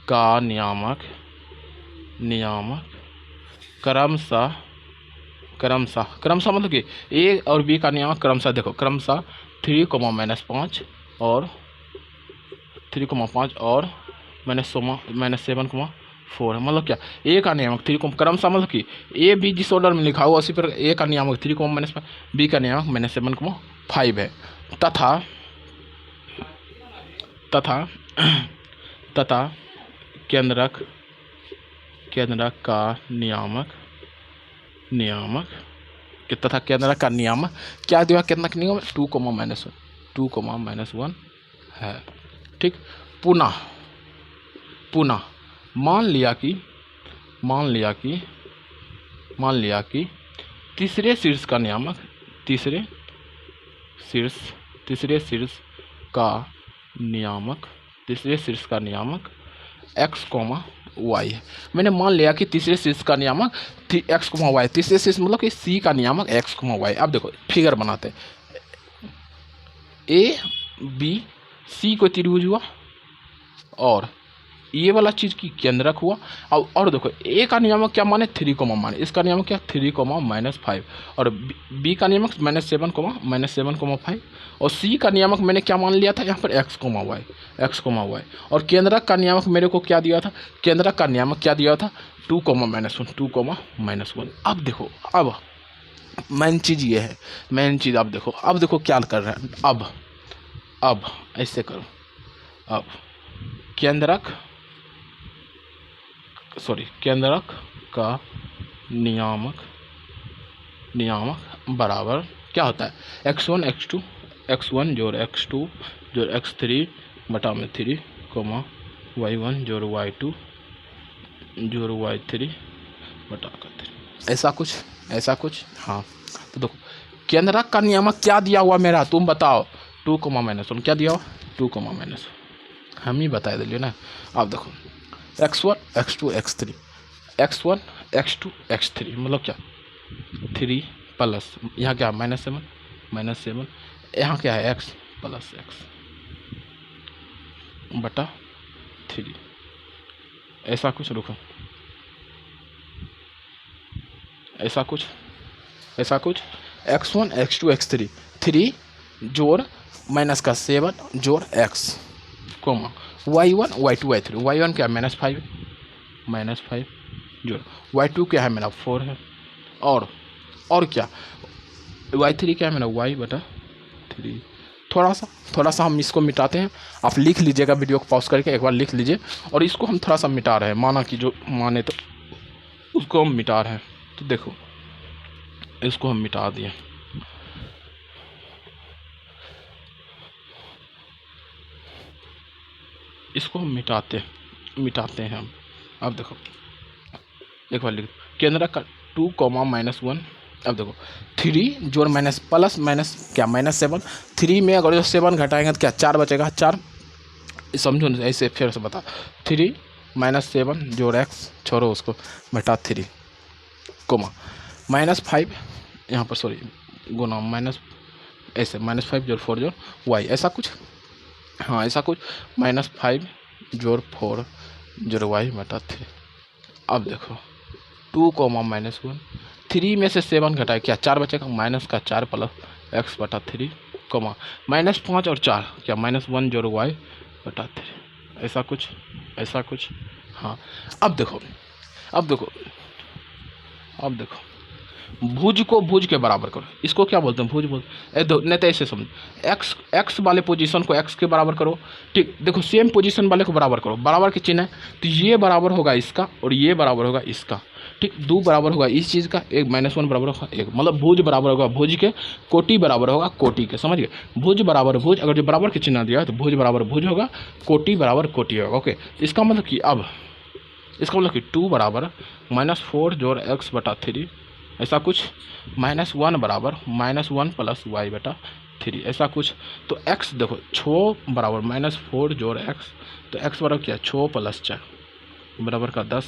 का नियामक क्रमशः मतलब कि A और B का नियामक क्रमशः देखो क्रमशः 3, -5 और -7, 4 है। मतलब क्या, ए का नियामक 3 को क्रमशः, मतलब कि ए बी जिस ऑर्डर में लिखा हुआ उसी पर ए का नियामक 3 को -5, बी का नियामक -7,5 है। तथा तथा तथा केंद्रक का नियामक तथा केंद्रक का नियामक क्या दिया, केंद्रक का नियामक 2, -1 है। ठीक, पुनः मान लिया कि तीसरे शीर्ष का नियामक x, y है। मैंने मान लिया कि तीसरे शीर्ष का नियामक x, y, तीसरे शीर्ष मतलब कि c का नियामक x, y। अब देखो फिगर बनाते हैं, a b c को त्रिभुज हुआ और ये वाला चीज की केंद्रक हुआ। और देखो a का नियामक क्या माने 3, माने इसका नियामक क्या 3, -5 और b का नियामक -7, -7,5 और c का नियामक मैंने क्या मान लिया था यहाँ पर x, y और केंद्रक का नियामक मेरे को क्या दिया था, केंद्रक का नियामक क्या दिया था 2, -1। अब देखो, अब मेन चीज़ ये है, अब देखो क्या कर रहे हैं। अब ऐसे करो, अब केंद्रक का नियामक बराबर क्या होता है, x1 जोड़ x2 जोड़ x3 बटा में 3, y1 जोड़ y2 जोड़ y3 बटा कर 3, ऐसा कुछ। हाँ, तो देखो केंद्रक का नियामक क्या दिया हुआ मेरा, तुम बताओ 2, -1 क्या दिया हुआ 2, -1 हम ही बता दिए ना। अब देखो x1 x2 x3 x1 x2 x3 मतलब क्या 3 प्लस यहाँ क्या -7 यहाँ क्या है x प्लस x बटा 3, ऐसा कुछ। रुको, ऐसा कुछ x1 x2 x3 3 जोड़ माइनस का 7 जोड़ x, y1 y2 y3 y1 क्या -5 जोड़ y2 क्या है मेरा 4 है और क्या y3 क्या है मेरा y बटा 3। थोड़ा सा हम इसको मिटाते हैं, आप लिख लीजिएगा, वीडियो को पॉज करके एक बार लिख लीजिए। और इसको हम थोड़ा सा मिटा रहे हैं, माना कि जो माने तो उसको हम मिटा रहे हैं। तो देखो इसको हम मिटा दिए, इसको हम मिटाते हैं हम। अब देखो एक बार लिख, केंद्रक का 2, -1। अब देखो 3 जोड़ माइनस प्लस माइनस क्या -7, 3 में अगर जो 7 घटाएंगे तो क्या 4 बचेगा, 4 समझो ना, ऐसे फिर से बता 3 -7 जोड़ x छोड़ो उसको बटा 3, -5 यहाँ पर सॉरी गुना माइनस ऐसे -5 जोड़ 4 जोड़ y, ऐसा कुछ। हाँ ऐसा कुछ, -5 जोड़ 4 जोड़ y बटा 3। अब देखो 2, -1 3 में से 7 घटाए क्या 4 बचेगा, माइनस का 4 प्लस x बटा 3, -5 और 4 क्या -1 जोड़ y बटा 3, ऐसा कुछ। हाँ अब देखो भुज को भुज के बराबर करो, इसको क्या बोलते हैं भुज बोलते हैं। नहीं तो ऐसे समझो, x वाले पोजीशन को x के बराबर करो, ठीक। देखो सेम पोजीशन वाले को बराबर करो, बराबर के चिन्ह है तो ये बराबर होगा इसका और ये बराबर होगा इसका, ठीक। 2 बराबर होगा इस चीज़ का, एक -1 बराबर होगा 1, मतलब भुज बराबर होगा भुज के, कोटि बराबर होगा कोटि के, समझ गए। भुज बराबर भुज, अगर जो बराबर के चिन्ह दिया है तो भुज बराबर भुज होगा, कोटि बराबर कोटि होगा। ओके, इसका मतलब कि अब इसका मतलब कि 2 बराबर -4 जोड़ x बटा 3, ऐसा कुछ, -1 बराबर -1 प्लस y बटा 3, ऐसा कुछ। तो x देखो 6 बराबर -4 जोड़ x, तो x बराबर क्या 6 प्लस 4 बराबर का 10,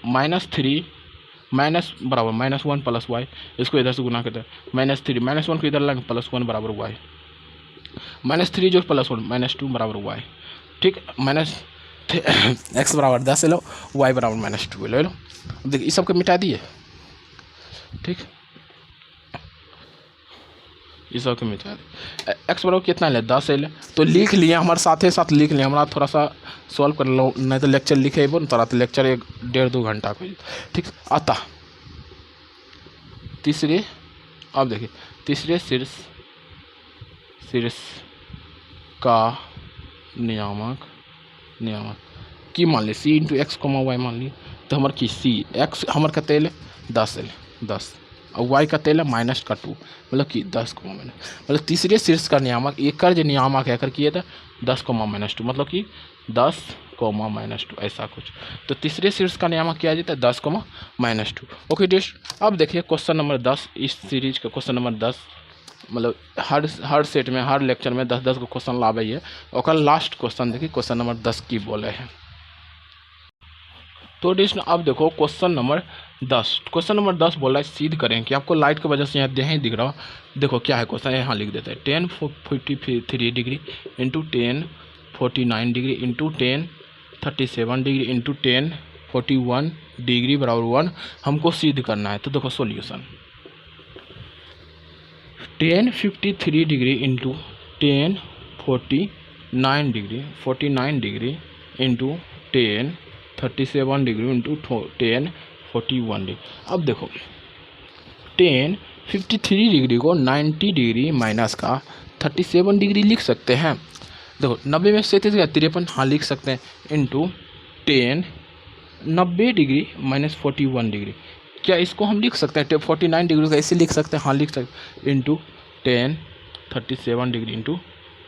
-3 माइनस बराबर -1 प्लस y, इसको इधर से गुना करते हैं -3 -1 को इधर लाएंगे +1 बराबर y, -3 जो +1 -2 बराबर y, ठीक। x बराबर 10 ले लो, y बराबर -2 ले लो। अब देखिए इस सब को मिटा दिए, ठीक। इस सब को मिटा दिए, x बराबर कितना ले 10 ले, तो लिख लिए हमारे साथ लिख लिए, हमारा थोड़ा सा सॉल्व कर लो, नहीं तो लेक्चर लिखे बोल तोरा तो लेक्चर 1-1.5-2 घंटा को, ठीक। अतः तीसरे, अब देखिए तीसरे शीर्ष का नियामक की मान ली सी इंटू एक्स कोमा वाई मान ली, तो हमारे की सी एक्स हमारे का तेल 10 और वाई का तेल है -2, मतलब कि 10 कोमा माइनस, मतलब तीसरे शीर्ष का नियामक एक जो नियामक है किए था 10 कोमा -2, मतलब कि 10 कोमा -2 ऐसा कुछ। तो तीसरे शीर्ष का नियामक क्या आ जाता है 10 कोमा -2। ओके डिस्ट, अब देखिए क्वेश्चन नंबर 10 इस सीरीज का क्वेश्चन नंबर 10, मतलब हर सेट में हर लेक्चर में 10-10 को क्वेश्चन लावे है। और लास्ट क्वेश्चन देखिए क्वेश्चन नंबर 10 की बोले हैं। तो डिस्ट अब देखो क्वेश्चन नंबर 10 बोल रहा है सिद्ध करें कि आपको लाइट की वजह से यहाँ यहीं दिख रहा हो। देखो क्या है क्वेश्चन, यहाँ लिख देते हैं 1043 degree into 1049 degree into 1037 degree into 1041 degree बराबर 1 हमको सिद्ध करना है। तो देखो solution 1053 degree into 1049 degree into 1037 degree into 1041 degree. अब देखो 1053 डिग्री को 90 डिग्री माइनस का 37 डिग्री लिख सकते हैं। देखो 90 में 37 या 53, हाँ लिख सकते हैं, इंटू 90 डिग्री माइनस 41 डिग्री। क्या इसको हम लिख सकते हैं 49 डिग्री का ऐसे लिख सकते हैं, हाँ लिख सकते हैं, इंटू 1037 डिग्री इंटू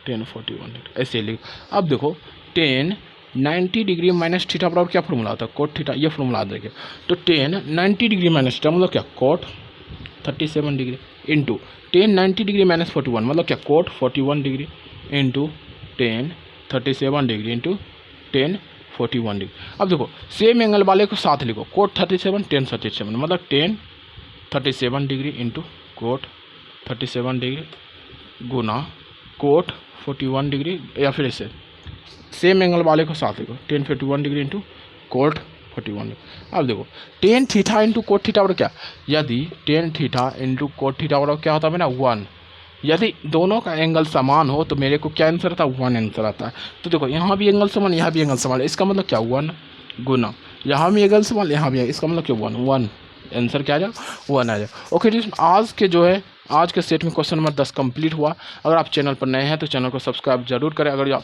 1041 डिग्री ऐसे लिख। अब देखो 1090 डिग्री माइनस थीटा बराबर क्या फॉर्मूला होता है कोट थीटा, ये फॉर्मूला देखिए। तो 1090 डिग्री माइनस थीटा मतलब क्या cot 37 degree into 1090 degree minus 41 मतलब क्या cot 41 degree into 1037 degree into 1041 degree. अब देखो सेम एंगल वाले को साथ लिखो, कोट 37 1037 मतलब 1037 डिग्री इंटू कोट 37 डिग्री गुना कोट 41 डिग्री, या फिर ऐसे सेम एंगल वाले को साथ लिखो 1051 डिग्री इंटू कोट 41 डिग्री। अब देखो 10 थीटा इंटू कोट थीटा बराबर क्या, यदि 10 थीटा इंटू कोट थीटा बराबर क्या होता है ना 1, यदि दोनों का एंगल समान हो तो मेरे को क्या आंसर आता है 1 आंसर आता है। तो देखो यहाँ भी एंगल समान यहाँ भी एंगल समान, इसका मतलब क्या 1 गुना यहाँ भी एंगल समान यहाँ भी, इसका मतलब क्या 1 आंसर क्या आ जाएगा 1 आ जाएगा। ओके जी, आज के जो है आज के सेट में क्वेश्चन नंबर 10 कंप्लीट हुआ। अगर आप चैनल पर नए हैं तो चैनल को सब्सक्राइब जरूर करें। अगर आप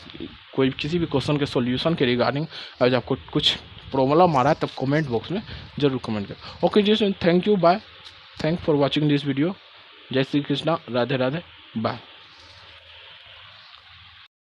कोई किसी भी क्वेश्चन के सॉल्यूशन के रिगार्डिंग अगर आपको कुछ प्रॉब्लम आ रहा है तब कमेंट बॉक्स में जरूर कमेंट करें। ओके जी, thank you, bye, thank for watching this video. जय श्री कृष्णा, राधे राधे, बाय।